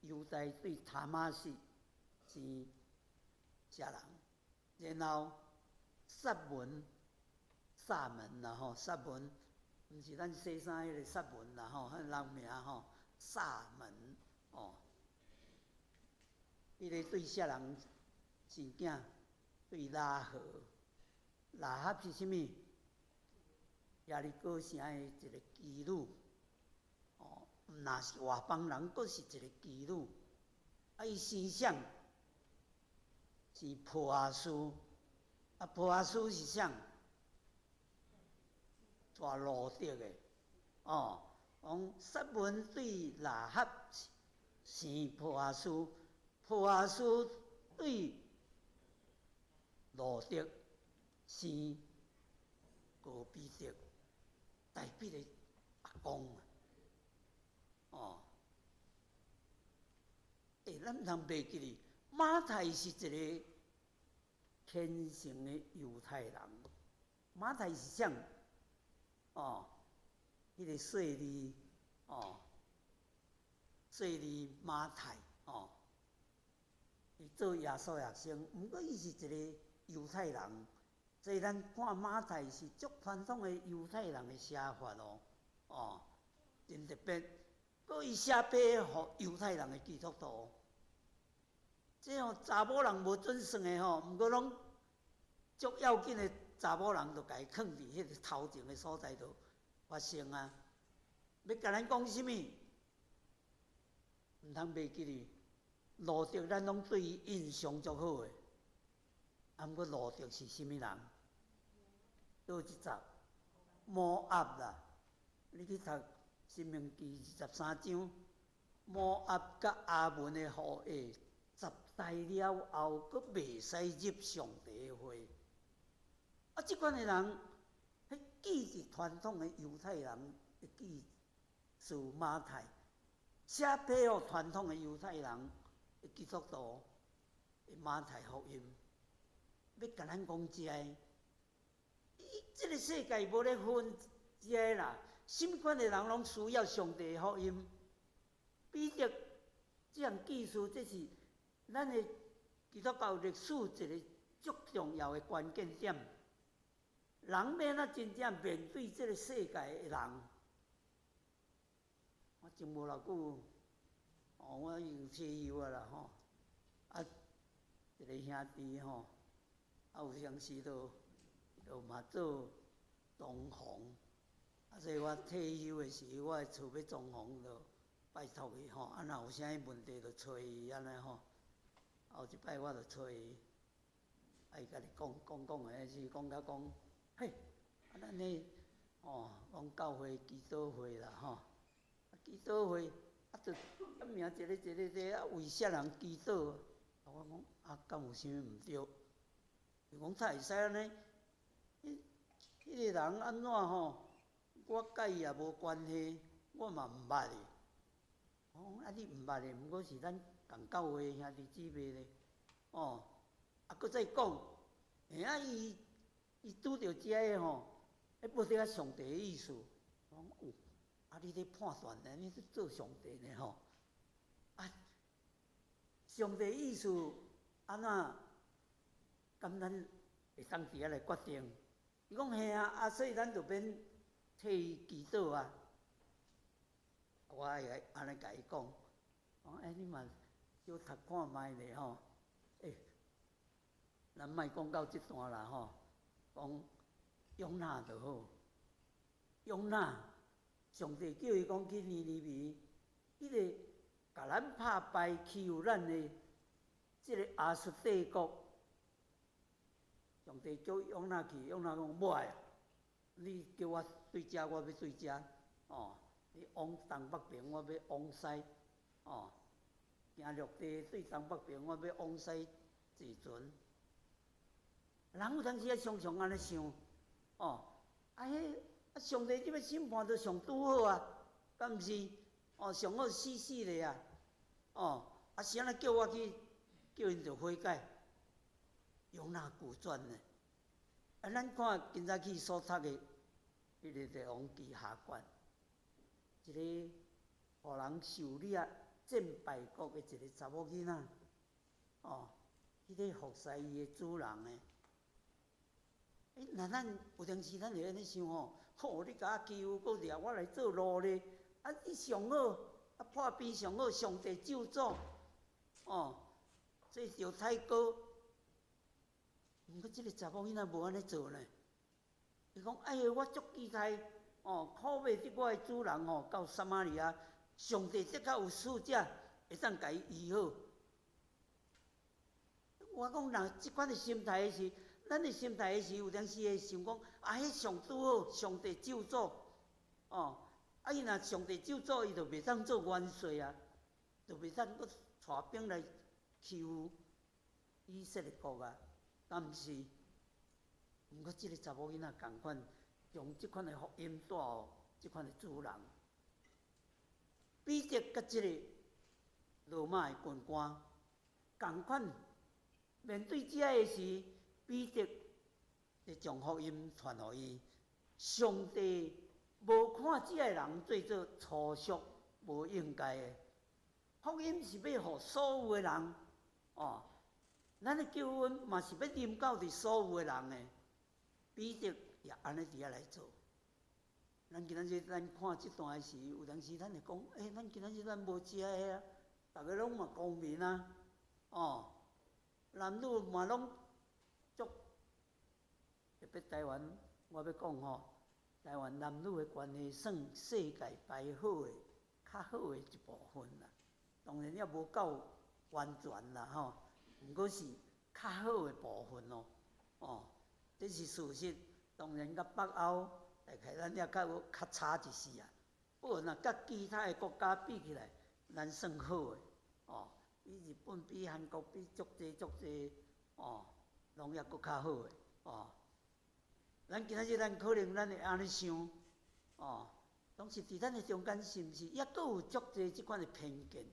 犹大对他玛斯是啥人。然后撒门啦吼，撒门毋是咱西衫迄个撒门啦吼，迄人名吼，撒门哦。迄个对啥人是囝？对拉合，拉合是啥物？耶利哥城的一个妓女哦，若是外邦人，阁是一个妓女。啊，伊生啥？是波阿斯，啊，波阿斯是啥？带路得的，哦，讲撒门对拉合生波阿斯，波阿斯对路得生哥彼得，大彼的阿公啊，哦，咱毋通袂记哩。马太是一个虔诚的犹太人，马太是啥？哦，迄个税吏哦，税吏马太哦，伊做耶稣学生，毋过伊是一个犹太人，所以咱看马太是足传统的犹太人的写法哦，哦，真特别。佮伊写俾互犹太人的基督徒。即吼查某人无准算的吼，毋过拢足要紧的查某人，就家己囥伫迄个头前的所在就发生啊。要甲咱讲什物？毋通袂记哩。路得咱拢对伊印象足好的，啊，毋过路得是啥物人？倒一集摩押啦，你去读《申命记》23章，摩押甲亚门的后裔。10代了后，阁袂使入上帝的会。啊，即款的人，迄既是传统的犹太人，既是马太，写俾互传统的犹太人的基督徒的马太福音，要甲咱讲遮个，即个世界无咧分遮个啦，什么款的人拢需要上帝的福音。彼得这项技术，这是。咱的基督教历史一个足重要的关键点，人要哪真正面对这个世界的人，我前无偌久，哦，我已经退休啊啦吼，啊，一个兄弟吼，啊有当时就嘛做同行，啊所以我退休的时，我的厝要装潢就拜托伊吼，啊，若有啥物问题就找伊安尼吼。后一摆我就找伊，啊，伊甲你讲的是讲甲讲，嘿，啊，咱迄讲教会祈祷会啦吼，啊，祈祷会啊，就名一个啊，为啥人祈祷？啊，我讲啊，敢有啥物毋对？伊讲才会使安尼，迄个人安怎吼？我甲伊也无关系，我嘛毋捌伊。我讲啊，你毋捌的，毋过是咱共教会兄弟姊妹咧。啊，搁再讲，啊，伊拄着遮个吼，无得啊上帝的意思。我讲有，啊，你咧判断呢？你咧做上帝呢吼？啊，上帝意思安怎？敢咱会当伫遐来决定？伊讲嘿啊，所以咱就免替伊祈祷啊。我会安尼甲伊讲，你嘛小读看卖咧吼，咱莫讲到即段啦吼，讲用哪就好，用哪，上帝叫伊讲去尼尼微，迄个甲咱拍败欺负咱的即个亚述帝国。上帝叫用哪去，用哪讲无爱，你叫我对遮，我要对遮，你往东北边，我要往西，行陆地对东北边，我要往西自存。人有当时啊常常安尼想，上帝即要审判就上拄好啊，敢毋是？上好死咧啊，啊是安尼叫我去，叫因着悔改。用哪古传呢？啊，咱看今早起所读的迄个《王记下卷》，一个互人狩猎战败国的一个查某囡仔，迄个服侍伊的主人呢？那咱有当时咱会安尼想吼，你甲我欺负，搁掠我来做奴隶，啊，你上好，啊破病上好，上帝救助，这条太高。毋过即个查某囡仔无安尼做呢，伊讲哎呀，我足期待苦买得我的主人到撒玛利亚，上帝即较有使者会当甲伊医好。我讲若即款的心态是，咱的心态是有当时会想讲迄上拄好，上帝救助，伊若上帝救助，伊就袂当做元帅啊，就袂当搁带兵来欺负以色列国啊。敢毋是？毋过即个查某囡仔共款，将即款的福音带互即款的主人。彼得甲即个罗马的军官共款，面对遮个时，彼得就将福音传互伊。上帝无看遮个人做做粗俗无应该的，福音是要互所有的人，咱的救恩嘛是要临到伫所有的人的，彼得也安尼伫遐来做。咱今仔日咱看即段时，有当时咱会讲，咱今仔日咱无遮个啊，逐个拢嘛公平啊，男女嘛拢足。特别台湾，我要讲台湾男女的关系算世界排好的、较好的一部分啦。当然也无够完全啦毋过是较好的部分这是事实。当然，甲北欧大概咱也较差一丝啊。不过，若甲其他的国家比起来，咱算好的比日本、比韩国、比足济拢也搁较好的咱今仔日咱可能咱会安尼想拢是伫咱的中间，是毋是也搁有足济即款的偏见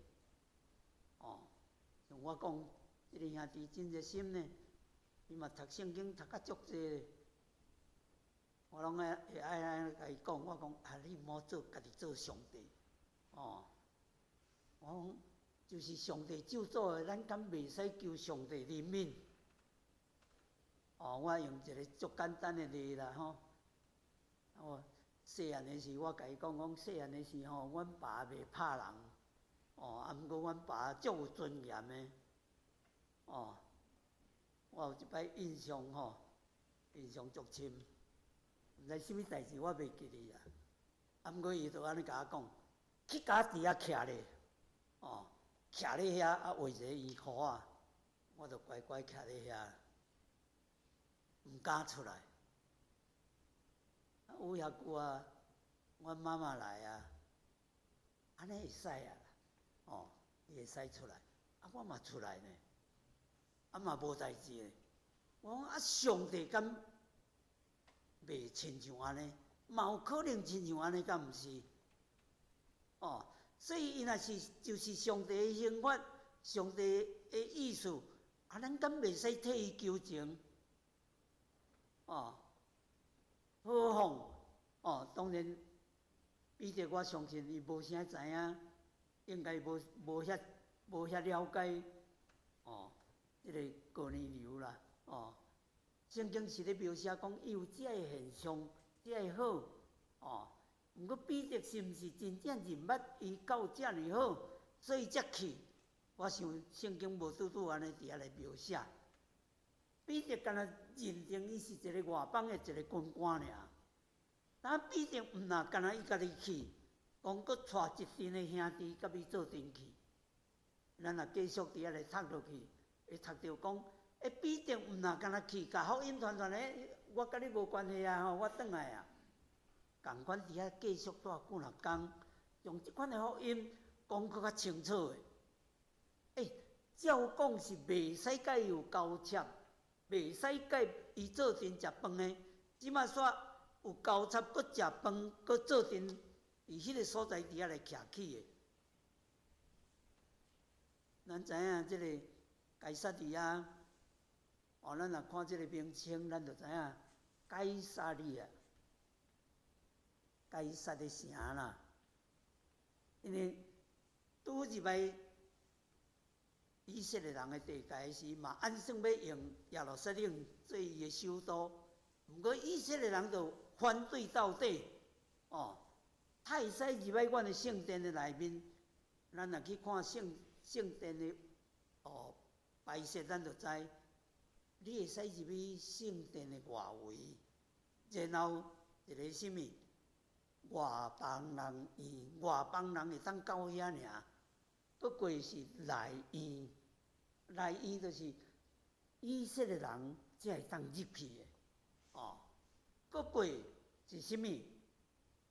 像我讲。即个兄弟真热心呢，伊嘛读圣经读甲足济，我拢会爱安尼甲伊讲，我讲你莫做家己做上帝，我讲就是上帝救助的，咱敢袂使求上帝怜悯？我用一个足简单的例啦细汉的时我甲伊讲细汉的时阮爸袂拍人，毋过阮爸足有尊严的。我有一摆印象印象足深，毋知啥物代志我袂记哩啦。毋过伊就安尼甲我讲，去甲我伫遐徛咧，哦，徛咧遐啊，画一个圆箍啊，我就乖乖徛咧遐，毋敢出来。啊，有遐久啊，阮妈妈来啊，安尼会使啊，哦，伊会使出来，啊，我嘛出来呢，啊嘛无代志咧。我讲啊，上帝敢袂亲像安尼？嘛有可能亲像安尼，敢毋是？哦，所以伊若是就是上帝的刑法，上帝的意思，啊，咱敢袂使替伊求情？哦，何况哦，当然，彼得我相信伊无啥知影，应该无遐了解哦，即个哥尼流啦，哦，圣经是咧描写讲伊有遮个现象，遮个好，哦，毋过彼得是毋是真正认捌伊到遮尔好，所以才去？我想圣经无拄拄安尼伫遐来描写。彼得干那认定伊是一个外邦的一个军官尔，但彼得毋若干那伊家己去，讲佫带一阵的兄弟甲伊做阵去。咱若继续伫遐来读落去，会读到讲，彼得毋若干那去，甲福音传咧，我甲你无关系啊，吼，我转来啊。共款伫遐继续带几若工，用即款的福音讲佫较清楚的。照讲是袂使甲伊有交涉。袂使甲伊做阵食饭的，即马煞有交叉，搁食饭，搁做阵，伫迄个所在伫遐来徛起的。咱知影即个该撒利亚，哦，咱若看即个名称，咱就知影该撒利亚，该撒的城啦。因为拄入来以色列人的地界时，嘛按算要用耶路撒冷做伊的首都，毋过以色列人就反对到底，哦，太使入来阮的圣殿的内面，咱若去看圣殿的哦摆设，咱就知，你会使入去圣殿的外围，然后一个什么外邦人院，外邦人会当到遐尔。搁过是内院，内院就是以色列人才会当入去的，哦。搁过是啥物？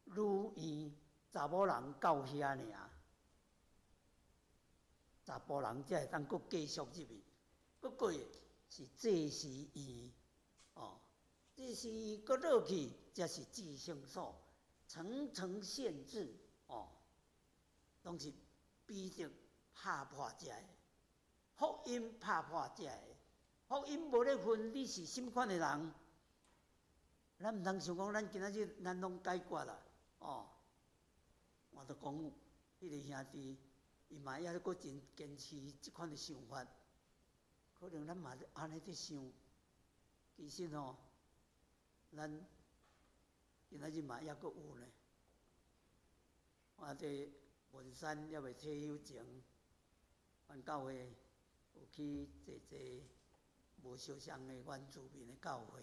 女院，查某人到遐尔，查甫人才会当搁继续入去。搁过是祭司院，哦，祭司院搁落去才是至圣所，层层限制，哦，拢是彼得拍破遮个，福音拍破遮个，福音无咧分你是什款的人，咱毋通想讲咱今仔日咱拢解决啦，哦，我著讲迄个兄弟，伊嘛还佫真坚持即款的想法，可能咱嘛安尼伫想，其实吼，咱今仔日嘛还佫有呢，我伫文山还未退休前。阮教会有去坐坐无相像的原住民的教会，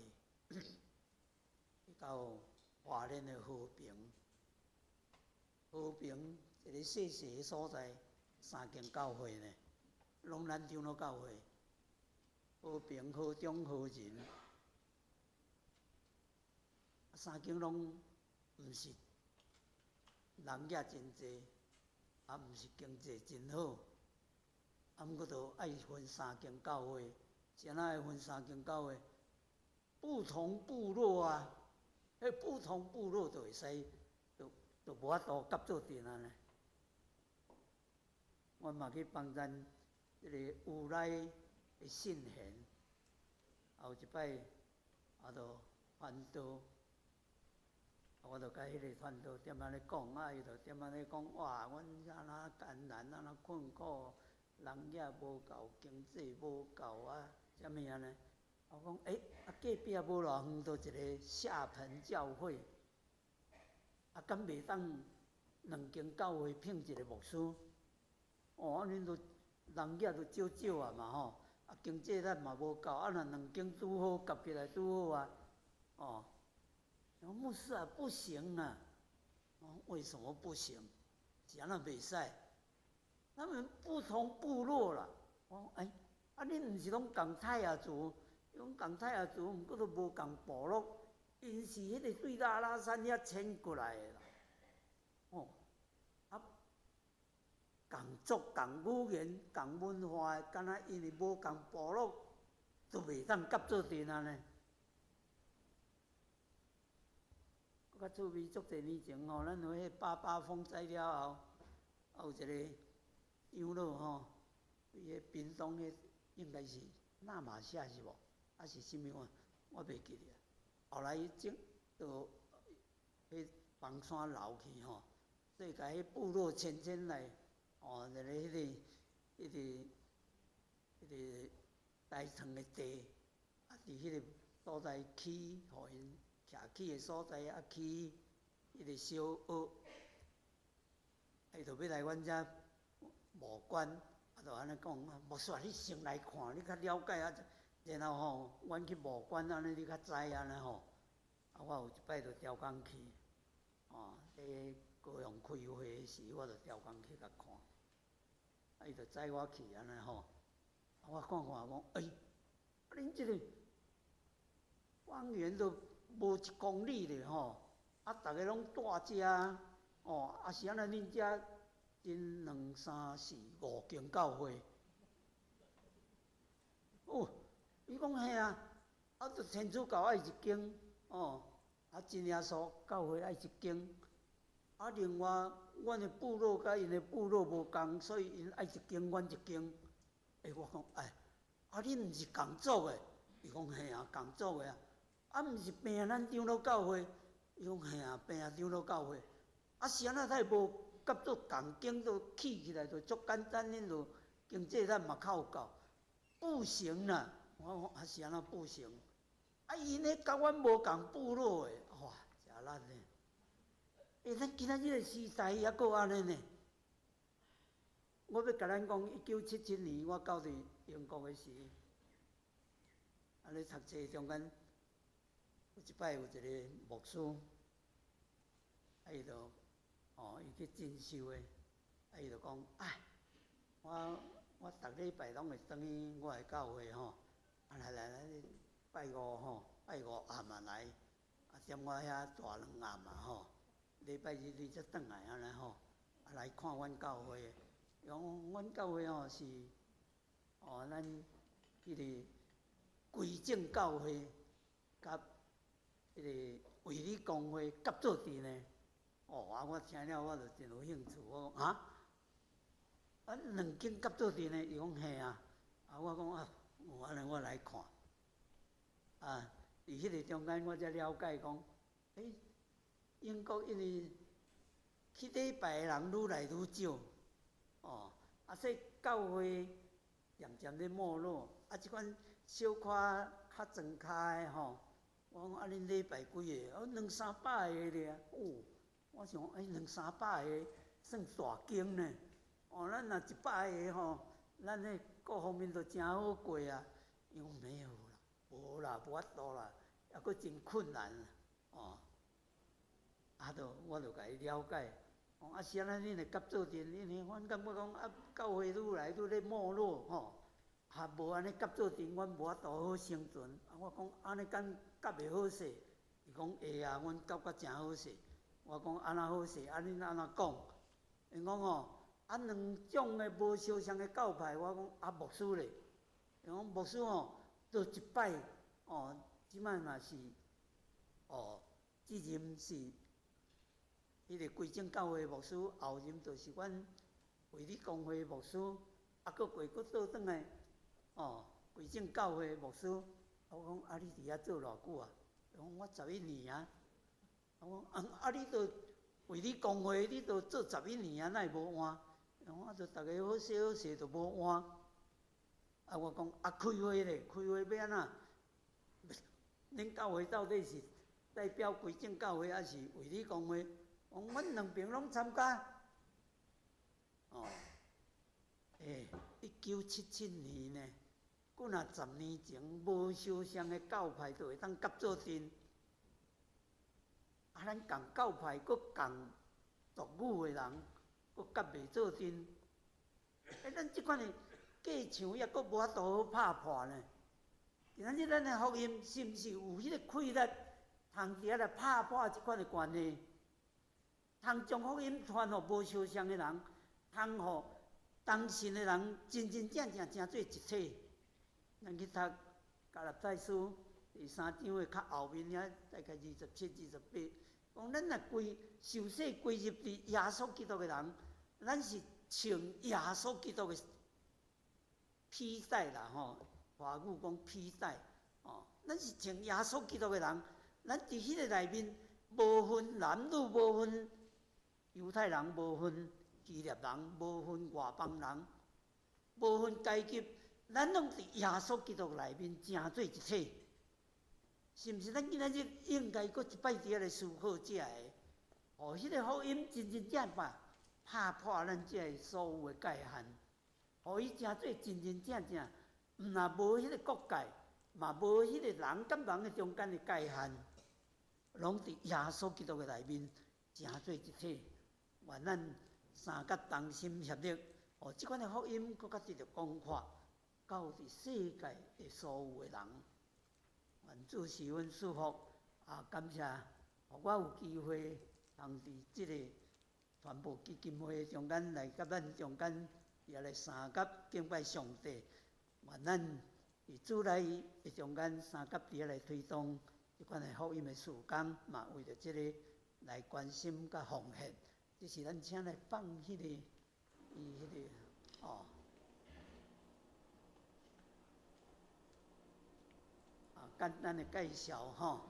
去到花莲的和平，和平一个细细的所在，3间教会呢，拢咱长老教会，和平、和中、和仁，3间拢毋是人也真济，也毋是经济真好。毋过就爱分3间教会，怎啊会分3间教会？不同部落啊，迄不同部落就会使，就无法度合作阵啊呢。阮嘛去帮咱迄个有来的信贤，后一摆我就传道，我就甲迄个传道点安尼讲，伊就点安尼讲，哇，阮安那艰难，安那困苦。人也无够，经济无够啊，啥物安尼？我讲隔壁无偌远，就一个下盆教会，敢袂当2间教会聘一个牧师？哦，恁都人也都少少啊嘛吼，经济咱嘛无够，若2间拄好夹起来拄好啊，哦，牧师啊不行啊，为什么不行？是安那袂使？他们不同部落啦。恁毋是拢共泰雅族？拢共泰雅族，毋过都无共部落，因是迄个对拉拉山遐迁过来的啦。共族、共语言、共文化的，敢若因为无共部落，都袂当夹做阵安尼。较趣味，足侪年前吼，咱有迄88风灾了后，有一个长老吼，伊迄屏东迄应该是那玛夏是无？还是啥物我袂记得。后来就迄房山流去吼，所以甲迄部落迁来。就个迄个大床的地，伫迄个所在起，互因徛起的所在起迄个小屋，伊就要来阮遮墓馆，就安尼讲，牧师你先来看，你较了解然后阮去墓馆安尼你较知安尼吼。我有一摆就调工去，迄高雄开会时，我就调工去甲看。伊就载我去安尼吼，我看讲，恁即个方圆都无1公里咧吼，逐个拢住遮，是安尼恁遮1、2、3、4、5间教会，伊讲嘿啊，就天主教爱1间，真耶稣教会爱1间。另外，阮的部落甲因的部落无共，所以因爱1间，阮1间。我讲，恁毋是共族的？伊讲嘿啊，共族的啊。毋是平咱长老教会？伊讲嘿啊，平长老教会。是安那才会无夹做共间，都起来就足简单，恁就经济咱嘛较有够。不行啦，我讲是安那不行。因迄甲阮无共部落的，哇，真烂呢。咱今仔日个时代还阁安尼呢？我要甲咱讲，1977年我到伫英国的时，安尼读册中间，有一摆有一个牧师，伊就伊去进修的，伊就讲，我逐礼拜拢会转去我的教会吼，来拜五吼，拜五暗嘛来，踮我遐大2暗嘛吼。礼拜日你才转来安尼吼，来看阮教会。讲阮教会吼是，咱迄个归正教会，甲迄个卫理公会夹做阵的。我听了我就真有兴趣。我讲2间夹做阵的，伊讲嘿啊。我讲安尼我来看。伫迄个中间我才了解讲，英国因为去礼拜的人愈来愈少，所以教会渐渐咧没落。即款小可较庄卡的吼，我讲恁礼拜几个？200-300个咧。我想200-300个算大间呢。咱若100个吼，咱迄各方面都真好过啊。伊讲没有啦，无啦，无法度啦，还阁真困难我就甲伊了解，讲是安尼恁会夹做阵，因为阮感觉讲教会愈来愈咧没落吼，无安尼夹做阵，阮无法度好生存。我讲安尼敢夹袂好势？伊讲会啊，阮夹真好势。我讲安那好势？恁安怎讲？因讲2种的无相像的教派，我讲牧师咧，伊讲牧师做一摆即摆嘛是即任是迄个归正教会牧师，后任就是阮卫理公会牧师，佫过倒转来归正教会牧师。我讲你伫遐做偌久啊？伊讲我11年啊。我讲你都卫理公会，你都做11年啊，哪会无换？我就逐个好势好势就无换。我讲开会咧，开会要安怎？恁教会到底是代表归正教会，还是卫理公会？阮2边拢参加。1977年呢，佫若10年前，无相像的教派就会当夹做阵。咱共教派，佫共独语的人，佫夹袂做阵。咱即款的架墙也佫无法度好拍破呢。今仔日咱的福音是毋是有迄个气力，通伫遐来拍破即款的关系？通将福音传互无相像的人，通互同信的人真真正正成做一体。咱去读加拉太书第3章的较后面遐，大概27、28，讲咱若归受洗归入伫耶稣基督的人，咱是穿耶稣基督的披带啦吼，华语讲披带哦，咱是穿耶稣基督的人，咱伫迄个内面无分男女，无分犹太人，无分希腊人，无分外邦人，无分阶级，咱拢伫耶稣基督内面成做一体。是毋是咱今仔日应该搁一摆伫遐来思考遮个？哦，迄个福音真真正正拍破咱遮个所有的界限，互伊成做真真正正，若无迄个国界，嘛无迄个人甲人的中间的界限，拢伫耶稣基督的内面成做一体。愿咱三甲同心协力，互即款的福音搁较直着讲法，到伫世界的所有的人。愿主赐阮祝福，感谢，互我有机会通伫即个传播基金会中间来甲咱中间也来三甲敬拜上帝。愿咱伫主内的中间三甲伫遐来推动即款的福音的事工，嘛为着即个来关心甲奉献。这是咱请来放迄个，简单的介绍吼。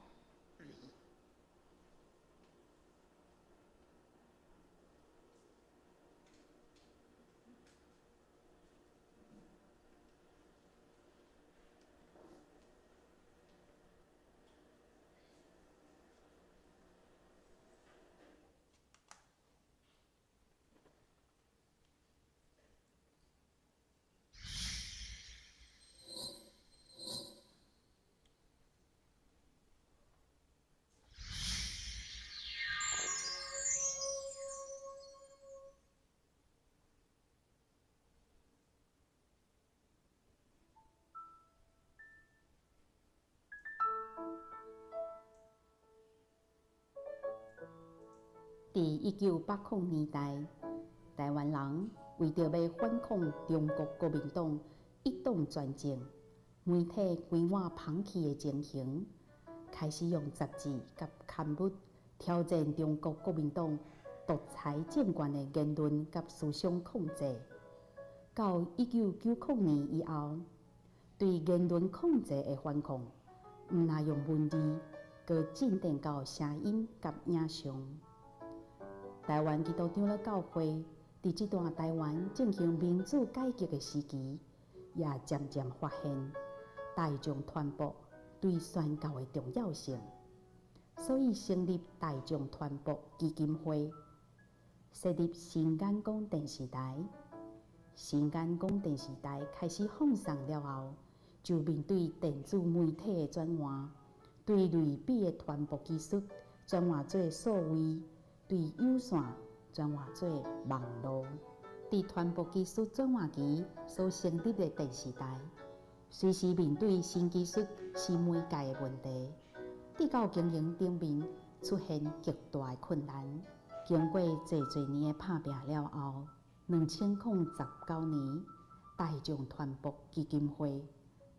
伫1980年代，台湾人为着要反抗中国国民党一党专政，媒体规碗放弃的情形，开始用杂志甲刊物挑战中国国民党独裁政权的言论甲思想控制。到1990年以后，对言论控制的反抗，毋那用文字，佮进展到声音甲影像。台湾基督长老教会伫这段台湾进行民主改革的时期，也渐渐发现大众传播对宣教的重要性，所以成立大众传播基金会，设立新眼光电视台。新眼光电视台开始放送了后，就面对电子媒体的转换，对类比的传播技术转换做数位。对有线转换做网络，伫传播技术转换期所成立的电视台，随时面对新技术、新媒介的问题，伫到经营顶面出现极大的困难。经过侪年的打拼了后，2019年，大众传播基金会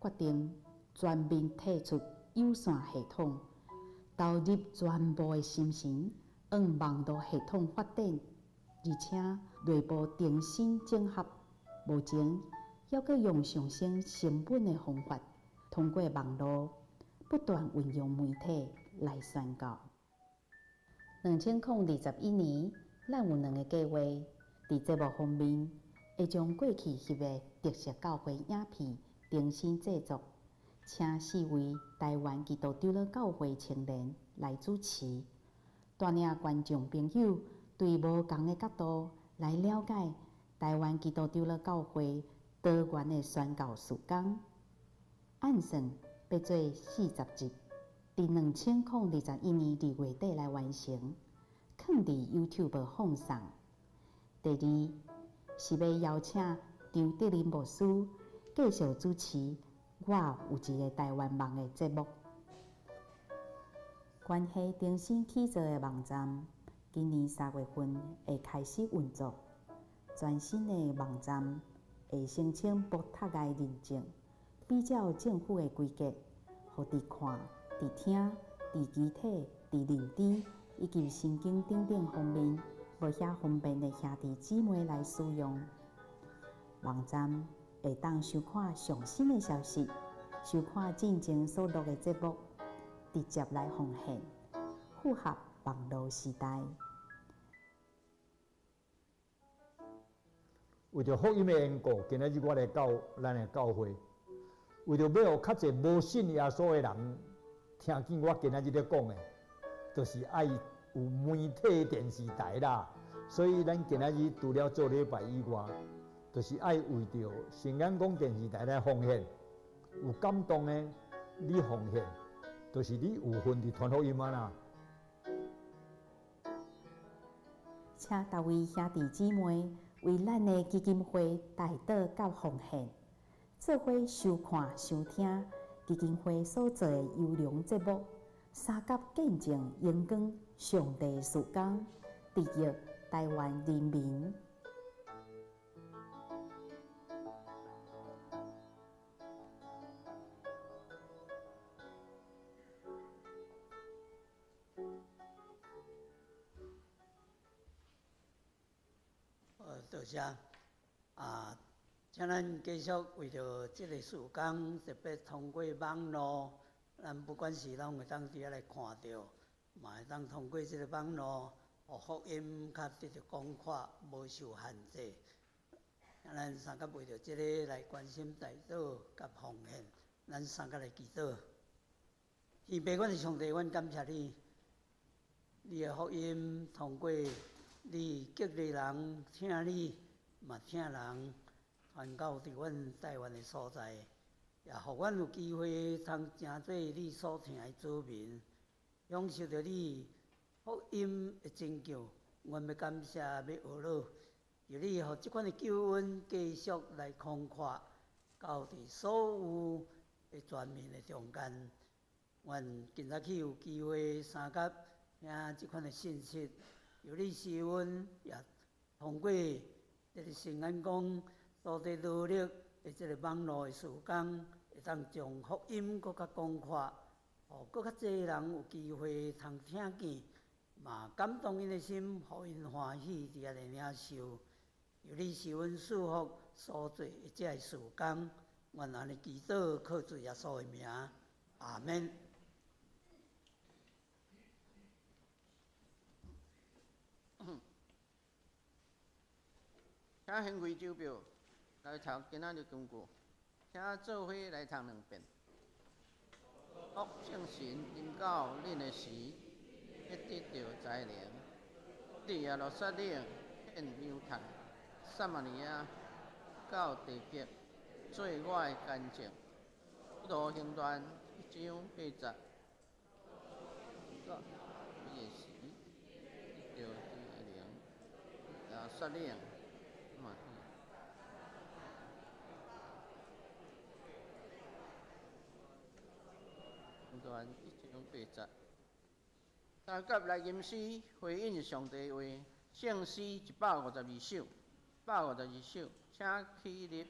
决定全面退出有线系统，投入全部的心神。往网络系统发展，而且内部重新整合。目前，还阁用上升成本的方法，通过网络不断运用媒体来宣教。2021年，咱有2个计划，伫节目方面，会将过去翕的特色教会影片重新制作，请4位台湾基督长老教会青年来主持。带领观众朋友对无同的角度来了解台湾基督长老教会多元的宣教事工。按算要做40集，伫2021年2月底来完成，可放伫 YouTube 放送。第二是要邀请张德林牧师继续主持我有一个台湾梦的节目。关系重新起造的网站，今年3月份会开始运作。全新的网站会申请博塔的认证，比照政府的规格，互伫看、伫听、伫机体、伫认知以及神经等方面无遐方便的兄弟姊妹来使用。网站会当收看上新的消息，收看进前所录的节目，直接来奉献，符合网络时代。为着福音的缘故，今仔日我来到咱的教会，为着要互较侪无信耶稣的人听见我今仔日咧讲的，就是爱有媒体电视台啦。所以咱今仔日除了做礼拜以外，就是爱为着新眼光电视台来奉献。有感动的，你奉献，就是你有份伫传福音啊啦。请各位兄弟姊妹为咱的基金会代祷甲奉献，做伙收看收听基金会所做的优良节目，三甲见证阳光上帝的事工，治愈台湾人民。多谢请咱继续为着这个事工，特别通过网络，咱不管是咱会当伫遐来看到，嘛会当通过这个网络，互福音较得到广阔，无受限制。咱三甲为着这个来关心代祷甲奉献，咱三甲来祈祷。天父，阮的上帝，阮感谢你，你的福音通过你激励人听你，嘛听人传到伫阮台湾的所在，也互阮有机会通成做你所听的子民，享受着你福音的拯救。阮要感谢，要学乐，求你互即款的救恩继续来宽阔，到伫所有的全民的中间。阮今仔起有机会三甲听即款的信息，由你施恩，也通过这个新眼光所在努力的这个网络的事工，会当将福音更较广阔，互更较侪人有机会通听见，嘛感动因的心，互因欢喜伫遐来领受。由你施恩祝福所做的这个事工，阮安尼祈祷，靠主耶稣的名，阿门。请行规手表来读今仔日经句，请做伙来读2遍。福圣神临到恁的时，必得到灾难。伫耶路撒冷献犹太、撒玛利亚到地极，做我的见证。使徒行传1章8节。伊的时，得到灾难。耶路撒冷。段1章8节，三甲来吟诗回应上帝话，圣诗152首，152首，请起立。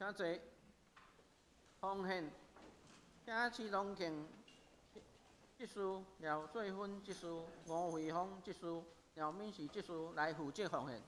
请坐。奉献，请徐荣庆执事、廖瑞芬执事、吴慧芳执事、廖敏琪执事来负责奉献。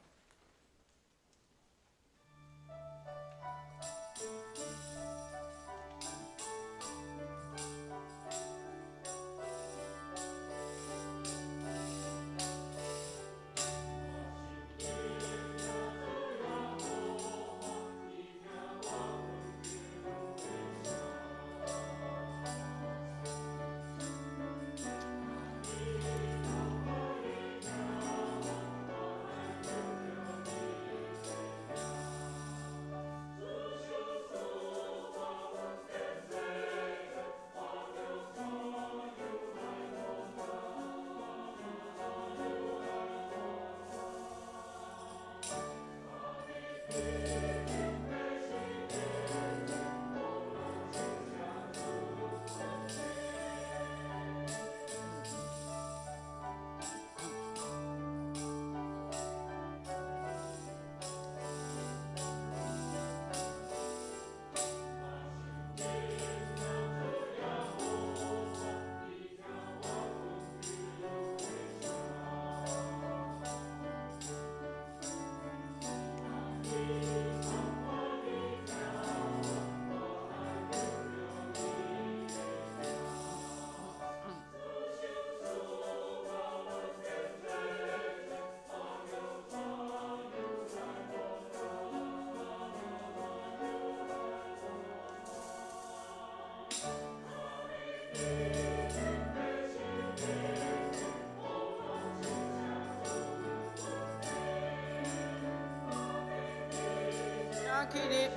起立。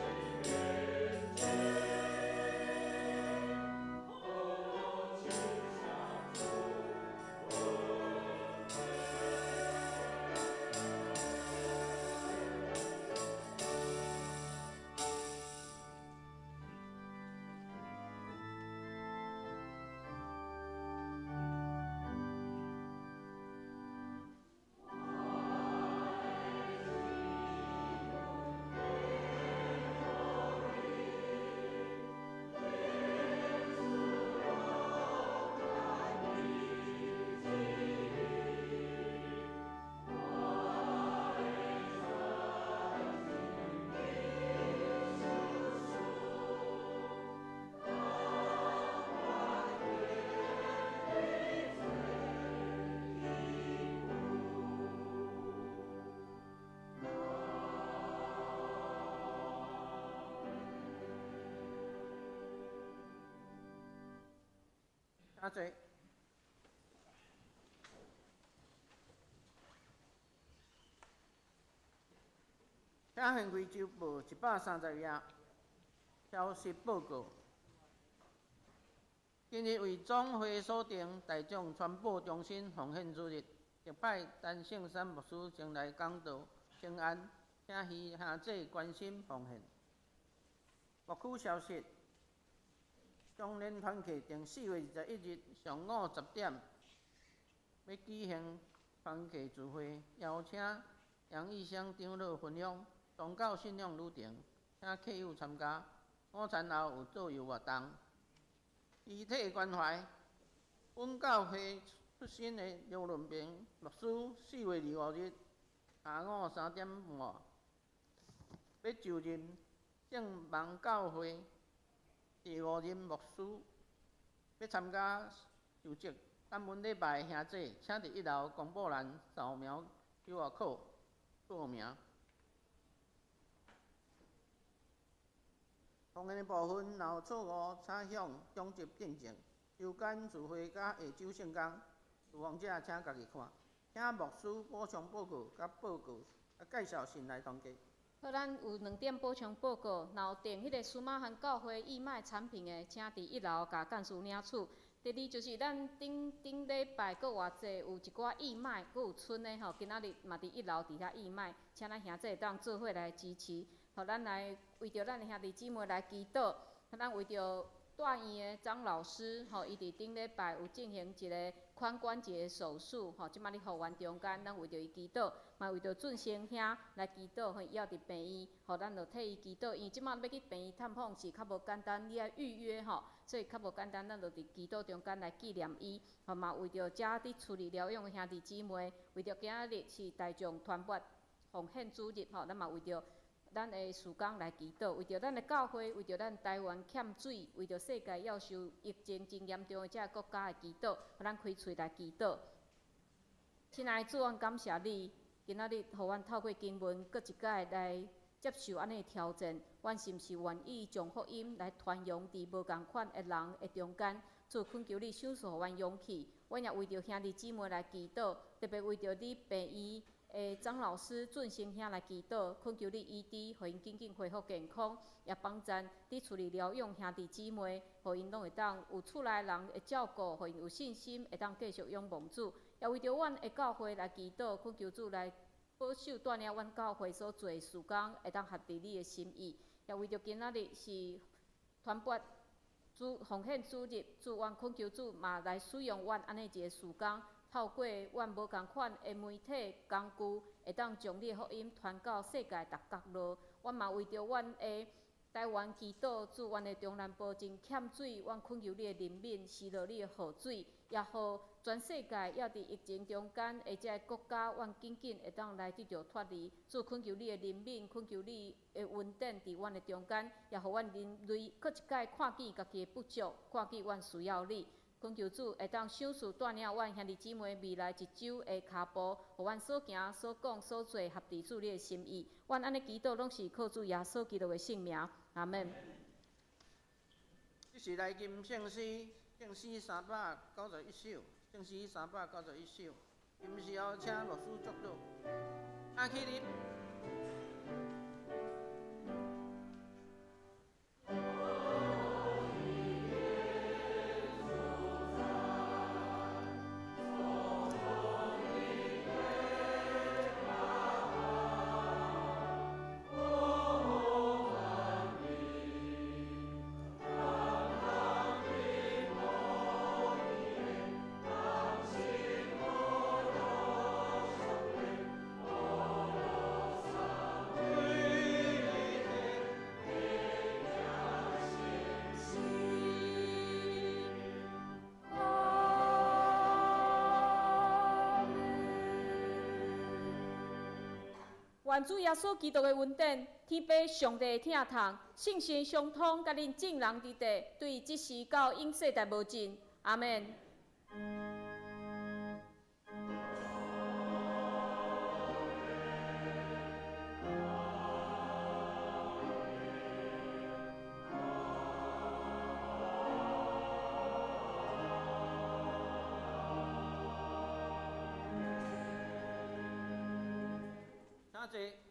请坐。请县规周报130页消息报告。今日为总会所定大众传播中心奉献之日，特派陈圣山牧师前来讲道请安，请希兄姐关心奉献。牧区消息。中联团契定4月21日上午10点要举行团契聚会，邀请杨义乡长老分享宗教信仰旅程，请客友参加。午餐后有导游活动。遗体关怀，本教会出身的刘润平牧师4月25日下午3点半要就任圣望教会第5任牧师，要参加就职。感恩礼拜的兄弟，请伫1楼公布栏扫描 QR code 报名。奉献的部分由错误插向中级见证。有关聚会甲下周圣工，有访者请家己看。请牧师补充报告甲介绍信来团契。好，咱有2点补充报告。若有订迄个苏马汉教会义卖产品的，请伫1楼甲干事领取。第二就是咱顶礼拜阁偌济有一寡义卖，阁有剩的吼，今仔日嘛伫1楼伫遐义卖，请咱兄弟当做伙来支持，互咱来为着咱的兄弟姊妹来祈祷，咱为着住院的张老师，伊伫顶礼拜有进行一个髋关节手术，即摆伫护院中间，咱为着伊祈祷，嘛为着俊生兄来祈祷，伊要伫病院，咱就替伊祈祷。因为即摆要去病院探访是较无简单，你爱预约所以较无简单，咱就伫祈祷中间来纪念伊，嘛为着遮伫处理疗养的兄弟姊妹，为着今仔日是大众传播奉献主日，咱嘛为着。咱的事工来祈祷，为着咱的教会，为着咱台湾欠水，为着世界要受疫情真严重的这个国家的祈祷，咱开喙来祈祷。亲爱的主，阮感谢你，今仔日互阮透过经文，搁一届来接受安尼的挑战，阮是毋是愿意将福音来传扬伫无共款的人的中间？主，恳求你赏赐互阮勇气，阮也为着兄弟姊妹来祈祷，特别为着你病院。张老师、俊生兄来祈祷，恳求你医治，互因紧紧恢复健康，也帮助伫厝里疗养兄弟姊妹，互因拢会当有厝内人的照顾，互因有信心，会当继续仰望主。也为着阮的教会来祈祷，恳求主来保守带领阮教会所做的事工，会当合伫你的心意。也为着今仔日是传播奉献主日，主阮恳求主嘛来使用阮安尼一个事工。透过阮无共款的媒体工具，会当将你的福音传到世界逐角落。阮嘛为着阮的台湾祈祷，主阮的中南部真欠水，阮恳求你的怜悯，施落你的雨水，也互全世界也伫疫情中间的这个国家，阮紧紧会当来得到脱离。主恳求你的怜悯，恳求你的稳定伫阮的中间，也互阮人类搁一届看见家己的不足，看见阮需要你。恳求主会当赏赐带领阮兄弟姊妹未来一周的脚步，互阮所行所讲所做合伫主你的心意。阮安尼祈祷拢是靠主耶稣基督的圣名，阿门。这是来金圣诗，圣诗391首，圣诗391首。金时后请律师祝祷，阿起立。愿主耶稣基督的恩典、天父上帝的疼痛、圣神相通，甲恁众人伫地，对即时到永世代无尽。阿门。请坐。